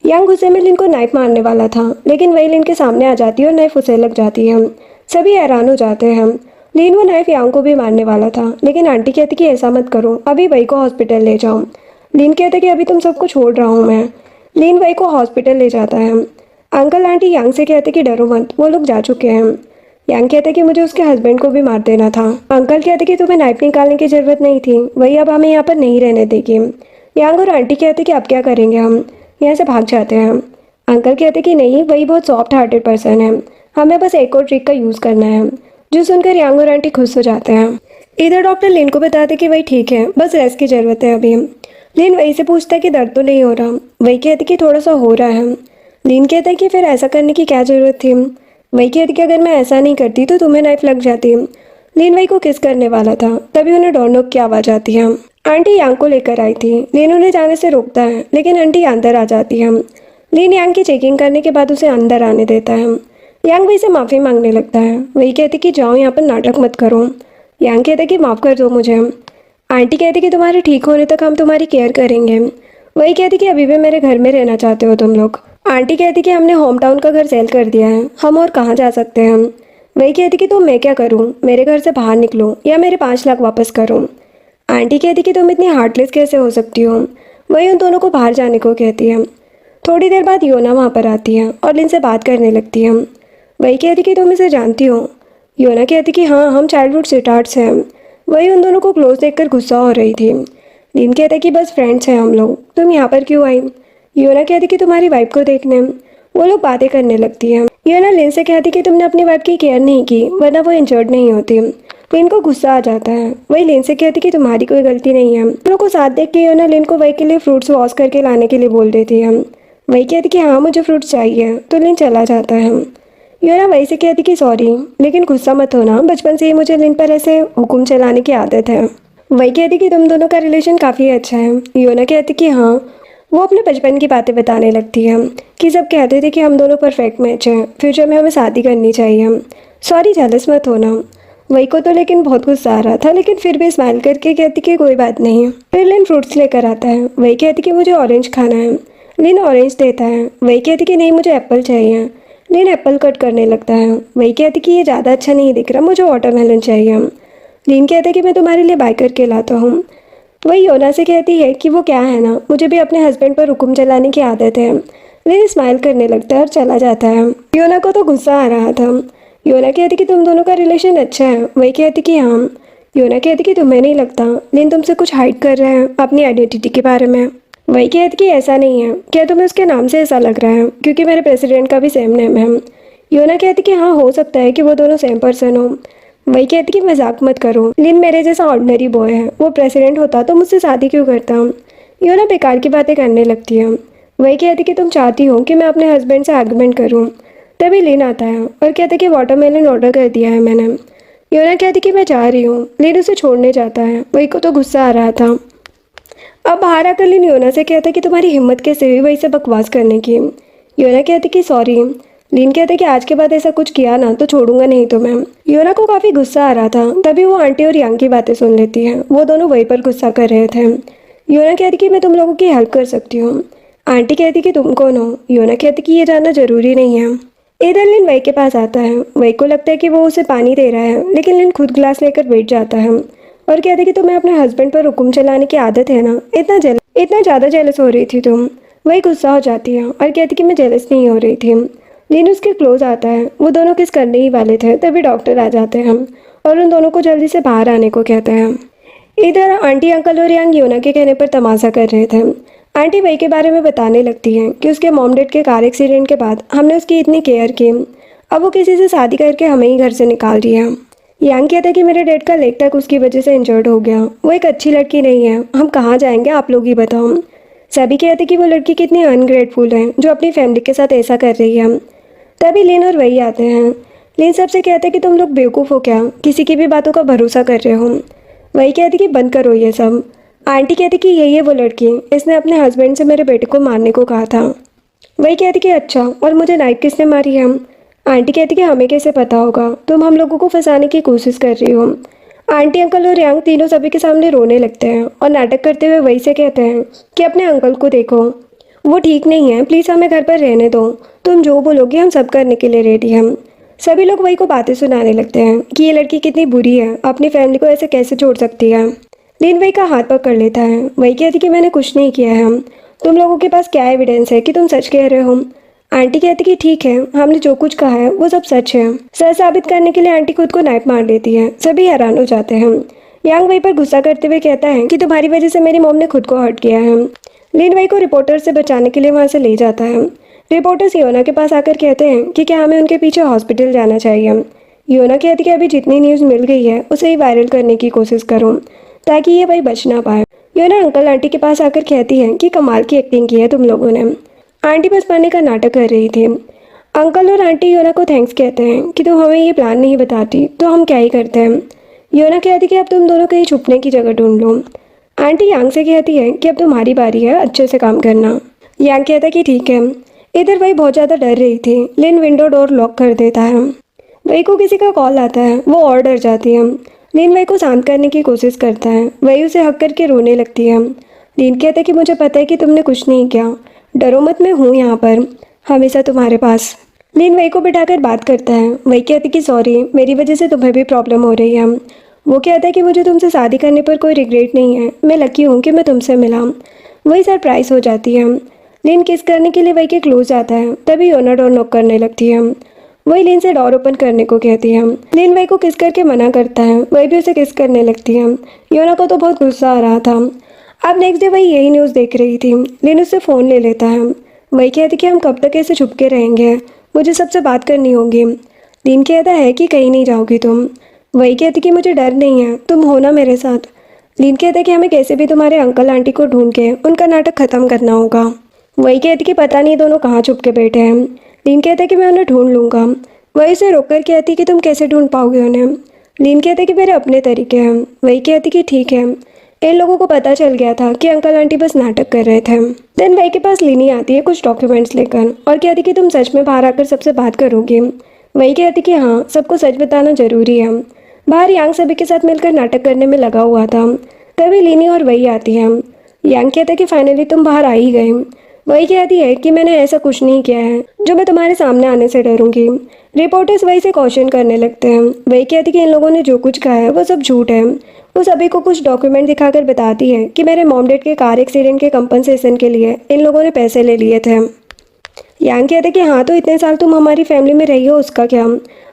यांग गुस्से में लिन को नाइफ मारने वाला था, लेकिन वही लिन के सामने आ जाती है और नाइफ उसे लग जाती है। सभी हैरान हो जाते हैं। लिन वो नाइफ यांग को भी मारने वाला था, लेकिन आंटी कहती कि ऐसा मत करो, अभी वही को हॉस्पिटल ले जाओ। लिन कहते कि अभी तुम सबको छोड़ रहा हूँ मैं। लिन वही को हॉस्पिटल ले जाता है। अंकल आंटी यांग से कहते कि डरो मत, वो लोग जा चुके हैं। यांग कहते कि मुझे उसके हस्बैंड को भी मार देना था। अंकल कहते कि तुम्हें नाइफ निकालने की जरूरत नहीं थी, वही अब हमें यहाँ पर नहीं रहने देगी। यांग और आंटी कहते कि अब क्या करेंगे, हम यहाँ से भाग जाते हैं। अंकल कहते कि नहीं, वही बहुत सॉफ्ट हार्टेड पर्सन है, हमें बस एक और ट्रिक का यूज़ करना है। जो सुनकर यांग और आंटी खुश हो जाते हैं। इधर डॉक्टर लिन को बताते कि वही ठीक है, बस रेस्ट की ज़रूरत है अभी। लिन वही से पूछता है कि दर्द तो नहीं हो रहा। वही कहती कि थोड़ा सा हो रहा है। लिन कहता है कि फिर ऐसा करने की क्या ज़रूरत थी। वही कहती कि अगर मैं ऐसा नहीं करती तो तुम्हें नाइफ लग जाती। लिन वही को किस करने वाला था, तभी उन्हें डोरनॉक की आवाज़ आती है। आंटी यांग को लेकर आई थी। लिन उन्हें जाने से रोकता है, लेकिन आंटी अंदर आ जाती है। लिन यांग की चेकिंग करने के बाद उसे अंदर आने देता है। यांग वही से माफ़ी मांगने लगता है। वही कहती कि जाओ, यहाँ पर नाटक मत करो। यांग कहते कि माफ़ कर दो मुझे। आंटी कहती कि तुम्हारे ठीक होने तक हम तुम्हारी केयर करेंगे। वही कहती कि अभी भी मेरे घर में रहना चाहते हो तुम लोग। आंटी कहती कि हमने होम टाउन का घर सेल कर दिया है, हम और कहाँ जा सकते हैं। वही कहती कि तो मैं क्या करूँ, मेरे घर से बाहर निकलो या मेरे 5 लाख वापस करो। आंटी कहती कि तुम इतनी हार्टलेस कैसे हो सकती हो। वही उन दोनों को बाहर जाने को कहती है। थोड़ी देर बाद योना वहाँ पर आती है और लिन से बात करने लगती है। वही कहती कि तुम इसे जानती हो। योना कहती कि हाँ, हम चाइल्डहुड स्वीटहार्ट्स हैं। वही उन दोनों को क्लोज देखकर गुस्सा हो रही थी। लिन कहता कि बस फ्रेंड्स हैं हम लोग, तुम यहाँ पर क्यों आई। योना कहती कि तुम्हारी वाइफ को देखने। वो लोग बातें करने लगती हैं। योना लिन से कहती कि तुमने अपनी वाइफ की केयर नहीं की, वरना वो इंजर्ड नहीं होती। लिन को गुस्सा आ जाता है। वही लिन से कहती कि तुम्हारी कोई गलती नहीं है। दोनों को साथ देख के योना लिन को वही के लिए फ्रूट्स वॉश करके लाने के लिए बोल देती है। वही कहती कि हाँ, मुझे फ्रूट्स चाहिए, तो लिन चला जाता है। योना वही से कहती कि सॉरी, लेकिन गुस्सा मत होना, बचपन से ही मुझे लिन पर ऐसे हुक्म चलाने की आदत है। वही कहती कि तुम दोनों का रिलेशन काफ़ी अच्छा है। योना कहती कि हाँ। वो अपने बचपन की बातें बताने लगती है कि सब कहते थे कि हम दोनों परफेक्ट मैच हैं, फ्यूचर में हमें शादी करनी चाहिए। सॉरी, जेलस मत होना। वही को तो लेकिन बहुत गुस्सा आ रहा था, लेकिन फिर भी स्माइल करके कहती कि कोई बात नहीं। फिर लिन फ्रूट्स लेकर आता है। वही कहती कि मुझे ऑरेंज खाना है। लिन ऑरेंज देता है। वही कहती कि नहीं, मुझे एप्पल चाहिए। लिन एप्पल कट करने लगता है। वही कहती कि ये ज़्यादा अच्छा नहीं दिख रहा, मुझे वाटरमेलन चाहिए। लिन कहता है कि मैं तुम्हारे लिए बाय करके लाता हूँ। वही योना से कहती है कि वो क्या है ना, मुझे भी अपने हस्बैंड पर हुक्म चलाने की आदत है। लिन स्माइल करने लगता है और चला जाता है। योना को तो गुस्सा आ रहा था। योना कहती कि तुम दोनों का रिलेशन अच्छा है। वही कहती कि हाँ। योना कहती कि तुम्हें नहीं लगता लिन तुमसे कुछ हाइड कर रहा है अपनी आइडेंटिटी के बारे में। वही कहती कि ऐसा नहीं है, क्या तुम्हें उसके नाम से ऐसा लग रहा है, क्योंकि मेरे प्रेसिडेंट का भी सेम नेम है। योना कहती कि हाँ, हो सकता है कि वो दोनों सेम पर्सन हो। वही कहती कि मजाक मत करो, लिन मेरे जैसा ऑर्डिनरी बॉय है, वो प्रेसिडेंट होता तो मुझसे शादी क्यों करता। योना बेकार की बातें करने लगती है। वही कहती कि तुम चाहती हो कि मैं अपने हस्बैंड से आर्गुमेंट करूँ। तभी लिन आता है और कहता कि वाटरमेलन ऑर्डर कर दिया है मैंने। योना कहती कि मैं जा रही हूँ। लिन उसे छोड़ने जाता है। वही को तो गुस्सा आ रहा था। अब बाहर आकर लिन योना से कहता कि तुम्हारी हिम्मत कैसे हुई वही से बकवास करने की। योना कहती कि सॉरी। लिन कहते कि आज के बाद ऐसा कुछ किया ना तो छोड़ूंगा नहीं तुम्हें। योना को काफी गुस्सा आ रहा था, तभी वो आंटी और यांग की बातें सुन लेती है। वो दोनों वहीं पर गुस्सा कर रहे थे। योना कहती कि मैं तुम लोगों की हेल्प कर सकती हूँ। आंटी कहती कि तुम कौन हो। योना कहती कि ये जानना जरूरी नहीं है। इधर लिन वही के पास आता है। वही को लगता है कि वो उसे पानी दे रहा है, लेकिन लिन खुद ग्लास लेकर बैठ जाता है और कहते कि तुम्हें अपने हस्बैंड पर हुक्म चलाने की आदत है ना, इतना ज़्यादा जेलस हो रही थी तुम। वही गुस्सा हो जाती है और कहती कि मैं जेलस नहीं हो रही थी। लिन उसके क्लोज आता है। वो दोनों किस करने ही वाले थे, तभी डॉक्टर आ जाते हैं और उन दोनों को जल्दी से बाहर आने को कहते हैं। इधर आंटी अंकल और यांग योना के कहने पर तमाशा कर रहे थे। आंटी वही के बारे में बताने लगती हैं कि उसके मॉम डैड के कार एक्सीडेंट के बाद हमने उसकी इतनी केयर की, अब वो किसी से शादी करके हमें ही घर से निकाल दिया। यांग कहता है कि मेरे डैड का लेग तक उसकी वजह से इंजर्ड हो गया। वो एक अच्छी लड़की नहीं है, हम कहाँ जाएंगे, आप लोग ही बताओ। सभी कहते कि वो लड़की कितनी अनग्रेटफुल है जो अपनी फैमिली के साथ ऐसा कर रही है। तभी लिन और वही आते हैं। लिन सबसे कहते हैं कि तुम लोग बेवकूफ़ हो क्या, किसी की भी बातों का भरोसा कर रहे हो। वही कहती कि बंद करो ये सब। आंटी कहती कि यही है वो लड़की, इसने अपने हस्बैंड से मेरे बेटे को मारने को कहा था। वही कहती कि अच्छा, और मुझे नाइफ किसने मारी है। आंटी कहती कि हमें कैसे पता होगा, तुम हम लोगों को फंसाने की कोशिश कर रही हो। आंटी अंकल और यांग तीनों सभी के सामने रोने लगते हैं और नाटक करते हुए वही से कहते हैं कि अपने अंकल को देखो, वो ठीक नहीं है, प्लीज़ हमें घर पर रहने दो, तुम जो बोलोगे हम सब करने के लिए रेडी हैं। सभी लोग वही को बातें सुनाने लगते हैं कि ये लड़की कितनी बुरी है, अपनी फैमिली को ऐसे कैसे छोड़ सकती है। लिन वही का हाथ पकड़ लेता है। वही कहती कि मैंने कुछ नहीं किया है, तुम लोगों के पास क्या एविडेंस है कि तुम सच कह रहे हो। आंटी कहती कि ठीक है, हमने जो कुछ कहा है वो सब सच है। सच साबित करने के लिए आंटी खुद को नाइफ मार देती है। सभी हैरान हो जाते हैं। यांग वही पर गुस्सा करते हुए कहता है कि तुम्हारी वजह से मेरी मॉम ने खुद को हर्ट किया है। लिन वही को रिपोर्टर से बचाने के लिए वहाँ से ले जाता है। रिपोर्टर्स योना के पास आकर कहते हैं कि क्या हमें उनके पीछे हॉस्पिटल जाना चाहिए। योना कहती कि अभी जितनी न्यूज़ मिल गई है उसे ही वायरल करने की कोशिश करो ताकि ये भाई बच ना पाए। योना अंकल आंटी के पास आकर कहती है कि कमाल की एक्टिंग की है तुम लोगों ने। आंटी बस मरने का नाटक कर रही थी। अंकल और आंटी योना को थैंक्स कहते हैं कि तुम हमें ये प्लान नहीं बताती तो हम क्या ही करते हैं। योना कहती कि अब तुम दोनों कहीं छुपने की जगह ढूंढ लो। आंटी यांग से कहती है कि अब तुम्हारी बारी है, अच्छे से काम करना। यांग कहता है कि ठीक है। इधर वही बहुत ज़्यादा डर रही थी। लिन विंडो डोर लॉक कर देता है। वही को किसी का कॉल आता है, वो और डर जाती है। लिन वही को शांत करने की कोशिश करता है। वही उसे हक करके रोने लगती है। लिन कहता है कि मुझे पता है कि तुमने कुछ नहीं किया, डरो मत, मैं हूँ यहाँ पर हमेशा तुम्हारे पास। लिन वही को बिठाकर बात करता है। वही कहती कि सॉरी, मेरी वजह से तुम्हें भी प्रॉब्लम हो रही है। वो कहता है कि मुझे तुमसे शादी करने पर कोई रिग्रेट नहीं है, मैं लकी हूँ कि मैं तुमसे मिला। वही सरप्राइज हो जाती है। लिन किस करने के लिए वही के क्लोज आता है। तभी योना डोर नॉक करने लगती है। वही लिन से डोर ओपन करने को कहती है। लिन वही को किस करके मना करता है। वही भी उसे किस करने लगती है। योना को तो बहुत गुस्सा आ रहा था। अब नेक्स्ट डे वही यही न्यूज़ देख रही थी। लिन उससे फ़ोन ले लेता है। वही कहती कि हम कब तक ऐसे छुप के रहेंगे, मुझे सबसे बात करनी होगी। लिन कहता है कि कहीं नहीं जाओगी तुम। वही कहती कि मुझे डर नहीं है, तुम हो ना मेरे साथ। लिन कहता है कि हमें कैसे भी तुम्हारे अंकल आंटी को ढूंढ के उनका नाटक ख़त्म करना होगा। वही कहती कि पता नहीं दोनों कहाँ छुप के बैठे हैं। लिन कहता है कि मैं उन्हें ढूंढ लूँगा। वही उसे रोक कर कहती कि तुम कैसे ढूंढ पाओगे उन्हें। लिन कहते कि मेरे अपने तरीके हैं। वही कहती कि ठीक है। इन लोगों को पता चल गया था कि अंकल आंटी बस नाटक कर रहे थे। देन वही के पास लिनी आती है कुछ डॉक्यूमेंट्स लेकर और कहती कि तुम सच में बाहर आकर सबसे बात करोगी। वही कहती कि हाँ, सबको सच बताना जरूरी है। बाहर यांग सभी के साथ मिलकर नाटक करने में लगा हुआ था। तभी लिनी और वही आती है। यांग कहता है कि फाइनली तुम बाहर आ ही गए। वही कहती है कि मैंने ऐसा कुछ नहीं किया है जो मैं तुम्हारे सामने आने से डरूंगी। रिपोर्टर्स वही से क्वेश्चन करने लगते हैं। वही कहती कि इन लोगों ने जो कुछ कहा है वो सब झूठ है। वो सभी को कुछ डॉक्यूमेंट दिखाकर बताती है कि मेरे मॉम डैड के कार एक्सीडेंट के कंपनसेशन के लिए इन लोगों ने पैसे ले लिए थे। यांग कहते कि हाँ, तो इतने साल तुम हमारी फैमिली में रही हो, उसका क्या।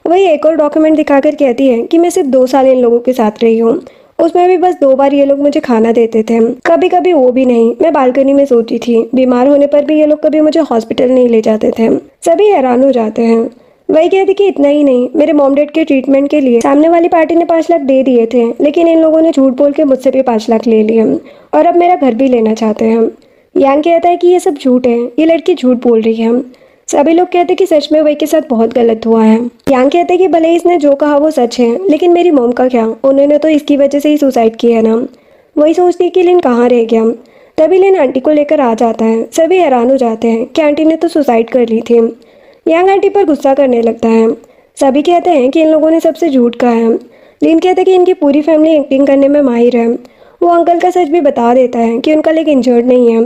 वही एक और डॉक्यूमेंट दिखाकर कहती है कि मैं सिर्फ 2 साल इन लोगों के साथ रही हूँ, उसमें भी बस 2 बार ये लोग मुझे खाना देते थे, कभी कभी वो भी नहीं। मैं बालकनी में सोती थी, बीमार होने पर भी ये लोग कभी मुझे हॉस्पिटल नहीं ले जाते थे। सभी हैरान हो जाते हैं। वही कहती कि इतना ही नहीं, मेरे मॉम डैड के ट्रीटमेंट के लिए सामने वाली पार्टी ने 5 लाख दे दिए थे, लेकिन इन लोगों ने झूठ बोल के मुझसे भी 5 लाख ले लिए और अब मेरा घर भी लेना चाहते हैं। यांग कहता है कि ये सब झूठ है, ये लड़की झूठ बोल रही है। सभी लोग कहते कि सच में वही के साथ बहुत गलत हुआ है। यांग कहते कि भले ही इसने जो कहा वो सच है, लेकिन मेरी मॉम का क्या, उन्होंने तो इसकी वजह से ही सुसाइड किया ना। वही सोचती कि लिन कहाँ रह गया। तभी लिन आंटी को लेकर आ जाता है। सभी हैरान हो जाते हैं कि आंटी ने तो सुसाइड कर ली थी। यांग आंटी पर गुस्सा करने लगता है। सभी कहते हैं कि इन लोगों ने सबसे झूठ कहा है। लिन कहता है कि इनकी पूरी फैमिली एक्टिंग करने में माहिर है। वो अंकल का सच भी बता देता है कि उनका लेग इंजर्ड नहीं है।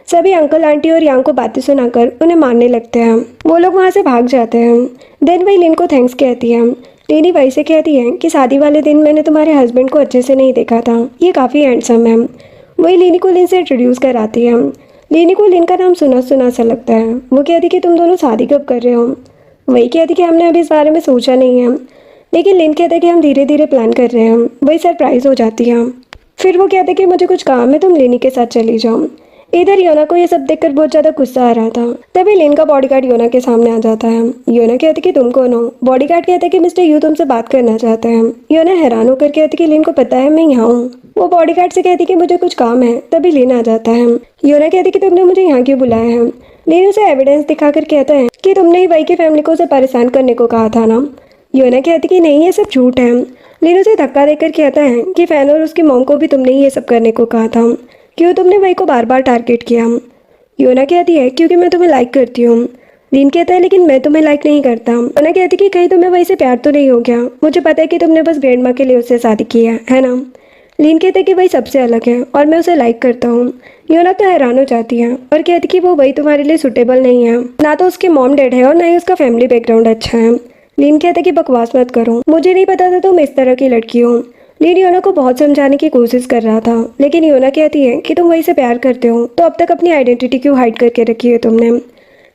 सभी अंकल आंटी और यांग को बातें सुनाकर उन्हें मारने लगते हैं। वो लोग वहाँ से भाग जाते हैं। देन वही लिन को थैंक्स कहती है। लिनी वही से कहती है कि शादी वाले दिन मैंने तुम्हारे हस्बैंड को अच्छे से नहीं देखा था, ये काफ़ी हैंडसम है। वही लिनी को लिन से इंट्रोड्यूस कराती है। लिनी को लिन का नाम सुना सुना सा लगता है। वो कहती कि तुम दोनों शादी कब कर रहे हो। वही कहती कि हमने अभी इस बारे में सोचा नहीं है, लेकिन लिन कहता है कि हम धीरे धीरे प्लान कर रहे हैं। वही सरप्राइज हो जाती है। फिर वो कहते कि मुझे कुछ काम है, तुम लिनी के साथ चली जाओ। इधर योना को ये सब देखकर बहुत ज्यादा गुस्सा आ रहा था। तभी लिन का बॉडीगार्ड योना के सामने आ जाता है। योना कहती कि तुम कौन हो। बॉडीगार्ड कहता है कि मिस्टर यू तुमसे बात करना चाहते हैं। योना हैरान होकर कहती कि लिन को पता है मैं यहाँ हूँ। वो बॉडीगार्ड से कहती कि मुझे कुछ काम है। तभी लिन आ जाता है। योना कहती कि तुमने मुझे यहाँ क्यों बुलाया है। लिन उसे एविडेंस दिखाकर कहता है कि तुमने ही वही की फैमिली को उसे परेशान करने को कहा था ना। योना कहती कि नहीं, ये सब झूठ है। लिन उसे धक्का देकर कहता है कि फैन और उसकी मॉम को भी तुमने ही ये सब करने को कहा था। क्यों तुमने वही को बार बार टारगेट किया। योना कहती है क्योंकि मैं तुम्हें लाइक करती हूँ। लिन कहता है लेकिन मैं तुम्हें लाइक नहीं करता। योना कहती कि कहीं तुम्हें वही से प्यार तो नहीं हो गया। मुझे पता है कि तुमने बस ग्रैंड माँ के लिए उससे शादी की है ना। लिन कहते कि वही सबसे अलग है और मैं उसे लाइक करता हूँ। योना तो हैरान हो जाती है और कहती कि वो वही तुम्हारे लिए सुटेबल नहीं है। ना तो उसके मॉम डैड है और ना ही उसका फैमिली बैकग्राउंड अच्छा है। लिन कहते कि बकवास मत करो, मुझे नहीं पता था तुम इस तरह की लड़की हो। लिन योना को बहुत समझाने की कोशिश कर रहा था, लेकिन योना कहती है कि तुम वही से प्यार करते हो तो अब तक अपनी आइडेंटिटी क्यों हाइड करके रखी है तुमने।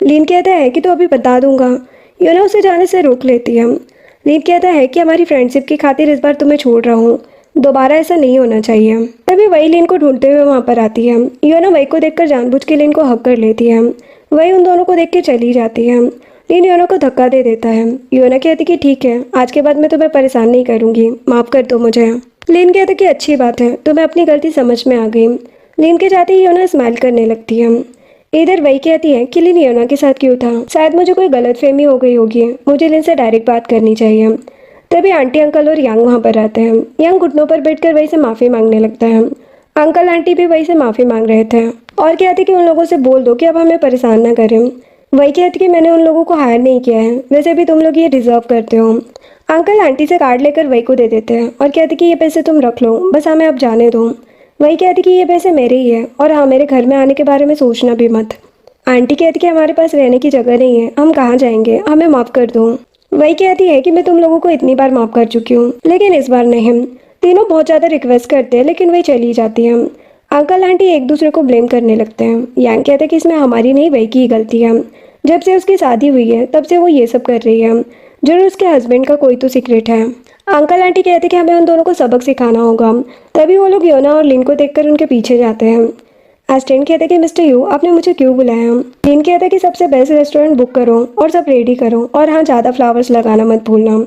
लिन कहता है कि तो अभी बता दूंगा। योना उसे जाने से रोक लेती है। लिन कहता है कि हमारी फ्रेंडशिप की खातिर इस बार तुम्हें छोड़ रहा हूँ, दोबारा ऐसा नहीं होना चाहिए। तभी वही लिन को ढूंढते हुए वहाँ पर आती है। योना वही को देखकर जानबूझ के लिन को हक कर लेती है। वही उन दोनों को देख के चली जाती है। लिन योना को धक्का दे देता है। योना कहती कि ठीक है, आज के बाद मैं तुम्हें परेशान नहीं करूंगी, माफ कर दो मुझे। लिन कहती कि अच्छी बात है, तुम्हें अपनी गलती समझ में आ गई। लिन के जाते ही योना स्माइल करने लगती है। इधर वही कहती है कि लिन योना के साथ क्यों था, शायद मुझे कोई गलतफहमी हो गई होगी, मुझे लिन से डायरेक्ट बात करनी चाहिए। तभी आंटी अंकल और यांग वहाँ पर आते हैं। यांग घुटनों पर बैठकर वही से माफी मांगने लगता है। अंकल आंटी भी वही से माफी मांग रहे थे और कहते कि उन लोगों से बोल दो कि अब हमें परेशान न करें। वही कहती कि मैंने उन लोगों को हायर नहीं किया है, वैसे भी तुम लोग ये डिजर्व करते हो। अंकल आंटी से कार्ड लेकर वही को दे देते हैं और कहते कि ये पैसे तुम रख लो, बस हमें अब जाने दो। वही कहती कि ये पैसे मेरे ही है और हाँ, मेरे घर में आने के बारे में सोचना भी मत। आंटी कहती कि हमारे पास रहने की जगह नहीं है, हम कहाँ जाएंगे, हमें माफ़ कर दो। वही कहती है कि मैं तुम लोगों को इतनी बार माफ़ कर चुकी हूँ, लेकिन इस बार नहीं। तीनों बहुत ज़्यादा रिक्वेस्ट करते हैं, लेकिन वही चली जाती है। अंकल आंटी एक दूसरे को ब्लेम करने लगते हैं। यांग कहते हैं कि इसमें हमारी नहीं, वही की गलती है। जब से उसकी शादी हुई है तब से वो ये सब कर रही है। जरूर उसके हस्बैंड का कोई तो सीक्रेट है। अंकल आंटी कहते कि हमें उन दोनों को सबक सिखाना होगा। तभी वो लोग योना और लिन को देखकर उनके पीछे जाते हैं। असिस्टेंट कहते कि मिस्टर यू, आपने मुझे क्यों बुलाया। लिन कहता कि सबसे बेस्ट रेस्टोरेंट बुक करो और सब रेडी करो और हाँ, ज़्यादा फ्लावर्स लगाना मत भूलना।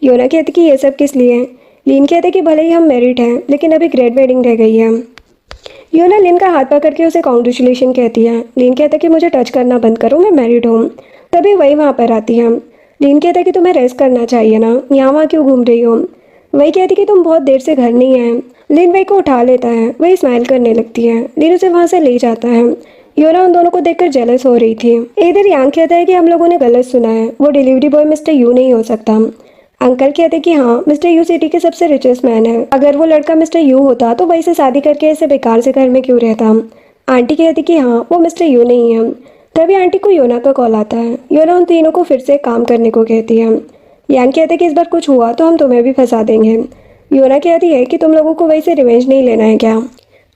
योना कहते कि ये सब किस लिए। लिन कहते कि भले ही हम मैरिड हैं, लेकिन अभी ग्रेड वेडिंग रह गई है। योना लिन का हाथ पकड़ के उसे कॉन्ग्रेचुलेशन कहती है। लिन कहता कि मुझे टच करना बंद करो, मैं मैरिड हूँ। तभी वही वहाँ पर आती है। लिन कहता कि तुम्हें रेस्ट करना चाहिए ना, यहाँ वहाँ क्यों घूम रही हो। वही कहती कि तुम बहुत देर से घर नहीं आए। लिन वही को उठा लेता है। वही स्माइल करने लगती है। लिन उसे वहाँ से ले जाता है। योना उन दोनों को देखकर जेलस हो रही थी। इधर यांग कहता है कि हम लोगों ने गलत सुना है, वो डिलीवरी बॉय मिस्टर यू नहीं हो सकता। अंकल कहते कि हाँ, मिस्टर यू सिटी के सबसे रिचेस्ट मैन है। अगर वो लड़का मिस्टर यू होता तो वही से शादी करके ऐसे बेकार से घर में क्यों रहता। आंटी कहती कि हाँ, वो मिस्टर यू नहीं है। तभी आंटी को योना का कॉल आता है। योना उन तीनों को फिर से काम करने को कहती है। यांग कहते कि इस बार कुछ हुआ तो हम तुम्हें भी फंसा देंगे। योना कहती है कि तुम लोगों को वही से रिवेंज नहीं लेना है क्या।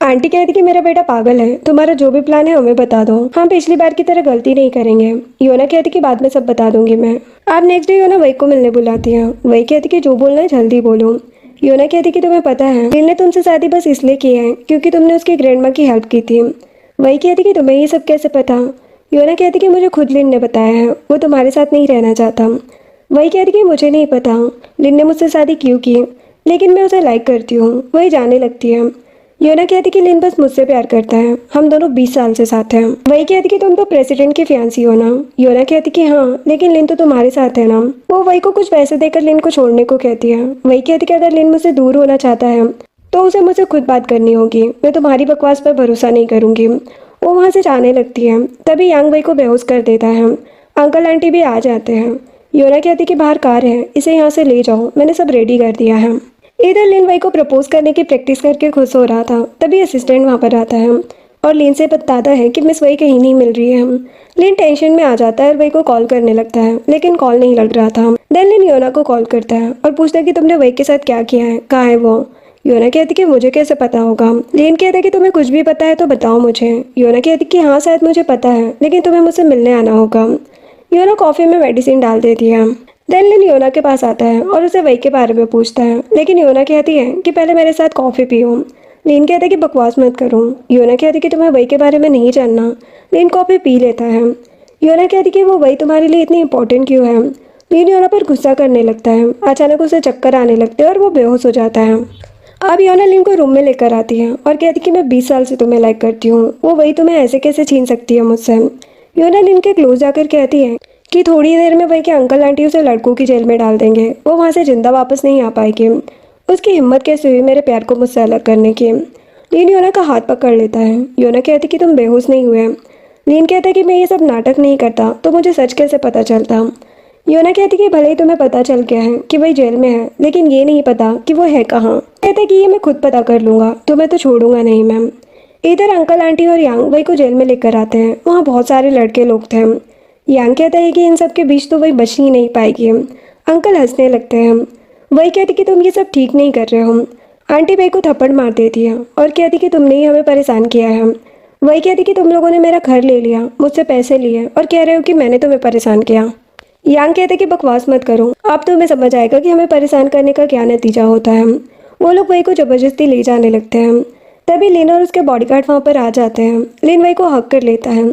आंटी कहती कि मेरा बेटा पागल है, तुम्हारा जो भी प्लान है हमें बता दो, हम पिछली बार की तरह गलती नहीं करेंगे। योना कहती कि बाद में सब बता दूंगी मैं। अब नेक्स्ट डे योना वही को मिलने बुलाती है। वही कहती कि जो बोलना है जल्दी बोलो। योना कहती कि तुम्हें पता है लिन ने तुमसे शादी बस इसलिए की है क्योंकि तुमने उसकी ग्रैंड माँ की हेल्प की थी। वही कहती कि तुम्हें ये सब कैसे पता। योना कहती कि मुझे खुद लिन ने बताया है, वो तुम्हारे साथ नहीं रहना चाहता। वही कहती कि मुझे नहीं पता लिन ने मुझसे शादी क्यों की, लेकिन मैं उसे लाइक करती हूँ। वही जाने लगती है। योना कहती कि लिन बस मुझसे प्यार करता है, हम दोनों 20 साल से साथ हैं। वही कहती कि तुम तो प्रेसिडेंट की फियांसी हो ना। योना कहती कि हाँ, लेकिन लिन तो तुम्हारे साथ है ना। वो वही को कुछ पैसे देकर लिन को छोड़ने को कहती है। वही कहती कि अगर लिन मुझसे दूर होना चाहता है तो उसे मुझसे खुद बात करनी होगी, मैं तुम्हारी बकवास पर भरोसा नहीं करूंगी। वो वहाँ से जाने लगती है। तभी यांग वही को बेहोश कर देता है। अंकल आंटी भी आ जाते हैं। योना कहती कि बाहर कार है, इसे यहाँ से ले जाओ, मैंने सब रेडी कर दिया है। इधर लिन वही को प्रपोज करने की प्रैक्टिस करके खुश हो रहा था, तभी असिस्टेंट वहाँ पर आता है और लिन से बताता है कि मिस वही कहीं नहीं मिल रही है। लिन टेंशन में आ जाता है और वही को कॉल करने लगता है, लेकिन कॉल नहीं लग रहा था। देन लिन योना को कॉल करता है और पूछता है कि तुमने वही के साथ क्या किया है, कहाँ है वो। योना कहती कि मुझे कैसे पता होगा। लिन कहता है कि तुम्हें कुछ भी पता है तो बताओ मुझे। योना कहती कि हाँ शायद मुझे पता है, लेकिन तुम्हें मुझसे मिलने आना होगा। योना कॉफ़ी में मेडिसिन डाल देती है। देन लिन योना के पास आता है और उसे वही के बारे में पूछता है, लेकिन योना कहती है कि पहले मेरे साथ कॉफ़ी पियो। लिन कहता है कि बकवास मत करो। योना कहती कि तुम्हें वही के बारे में नहीं जानना। लिन कॉफ़ी पी लेता है। योना कहती कि वो वही तुम्हारे लिए इतनी इंपॉर्टेंट क्यों है। लिन योना पर गुस्सा करने लगता है। अचानक उसे चक्कर आने लगते हैं और वो बेहोश हो जाता है। अब योना लिन को रूम में लेकर आती है और कहती कि मैं 20 साल से तुम्हें लाइक करती हूँ, वो वही तुम्हें ऐसे कैसे छीन सकती है मुझसे। योना लिन के क्लोज जाकर कहती है कि थोड़ी देर में वही के अंकल आंटी उसे लड़कों की जेल में डाल देंगे, वो वहाँ से जिंदा वापस नहीं आ पाएगी। उसकी हिम्मत कैसे हुई मेरे प्यार को मुझसे अलग करने की। लिन योना का हाथ पकड़ लेता है। योना कहती कि तुम बेहोश नहीं हुए। लिन कहता है कि मैं ये सब नाटक नहीं करता तो मुझे सच कैसे पता चलता। योना कहती कि भले ही तुम्हें पता चल गया है कि वही जेल में है, लेकिन ये नहीं पता कि वो है कहाँ। कहता है कि ये मैं खुद पता कर लूँगा, तुम्हें तो छोड़ूंगा नहीं मैम। इधर अंकल आंटी और यांग वही को जेल में लेकर आते हैं। वहाँ बहुत सारे लड़के लोग थे। यांग कहता है कि इन सब के बीच तो वही बच ही नहीं पाएगी। अंकल हंसने लगते हैं। वही कहती कि तुम ये सब ठीक नहीं कर रहे हो। आंटी वही को थप्पड़ मार देती है और कहती कि तुमने ही हमें परेशान किया है। वही कहती कि तुम लोगों ने मेरा घर ले लिया, मुझसे पैसे लिए और कह रहे हो कि मैंने तुम्हें परेशान किया। यांग कहते कि बकवास मत करो, अब तुम्हें समझ आएगा कि हमें परेशान करने का क्या नतीजा होता है। वो लोग वही को ज़बरदस्ती ले जाने लगते हैं। तभी लिन और उसके बॉडीगार्ड वहाँ पर आ जाते हैं। लिन वही को हक कर लेता है।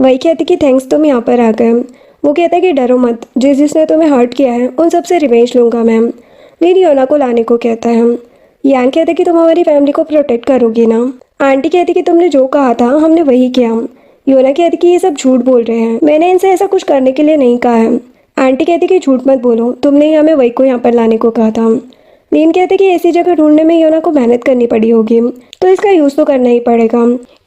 वही कहती कि थैंक्स तुम यहाँ पर आ गए। वो कहता है कि डरो मत, जिसने तुम्हें हर्ट किया है उन सबसे रिवेंज लूँगा मैम। लिन योना को लाने को कहता है। यांग कहते कि तुम हमारी फैमिली को प्रोटेक्ट करोगी ना। आंटी कहती कि तुमने जो कहा था हमने वही किया। योना कहती कि ये सब झूठ बोल रहे हैं, मैंने इनसे ऐसा कुछ करने के लिए नहीं कहा है। आंटी कहती कि झूठ मत बोलो, तुमने ही हमें वही को यहाँ पर लाने को कहा था। लिन कहते कि ऐसी जगह ढूंढने में योना को मेहनत करनी पड़ी होगी, तो इसका यूज़ तो करना ही पड़ेगा।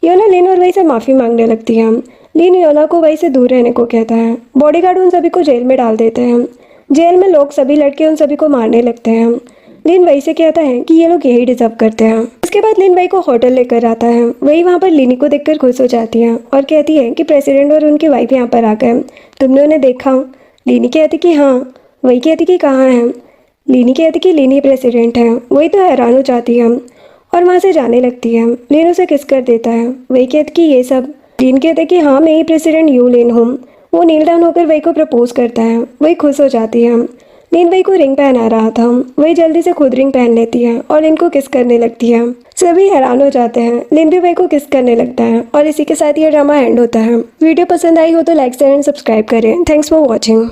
योना लिन और वही से माफ़ी मांगने लगती है। लिन योना को वही से दूर रहने को कहता है। बॉडीगार्ड उन सभी को जेल में डाल देते हैं। जेल में लोग सभी लड़के उन सभी को मारने लगते हैं। लिन वही से कहता है कि ये लोग यही डिजर्व करते हैं। उसके बाद लिन वही को होटल लेकर आता है। वही वहाँ पर लिनी को देखकर खुश हो जाती है और कहती है कि प्रेसिडेंट और उनकी वाइफ यहाँ पर आ गए, तुमने उन्हें देखा। लिनी कहती कि हाँ। वही कहती कि कहाँ है। लिनी कहती कि लिनी प्रेसिडेंट है। वही तो हैरान हो जाती है और वहाँ से जाने लगती है। लिन उसे किस कर देता है। वही कहती कि ये सब। लिन कहते कि हाँ मैं ही प्रेसिडेंट यू लिन हूँ। वो नील डाउन होकर वही को प्रपोज करता है। वही खुश हो जाती है। लिन वही को रिंग पहना रहा था, वही जल्दी से खुद रिंग पहन लेती है और लिन को किस करने लगती है। सभी हैरान हो जाते हैं। लिन भी वही को किस करने लगता है और इसी के साथ ये ड्रामा एंड होता है। वीडियो पसंद आई हो तो लाइक शेयर एंड सब्सक्राइब करें। Thanks for watching.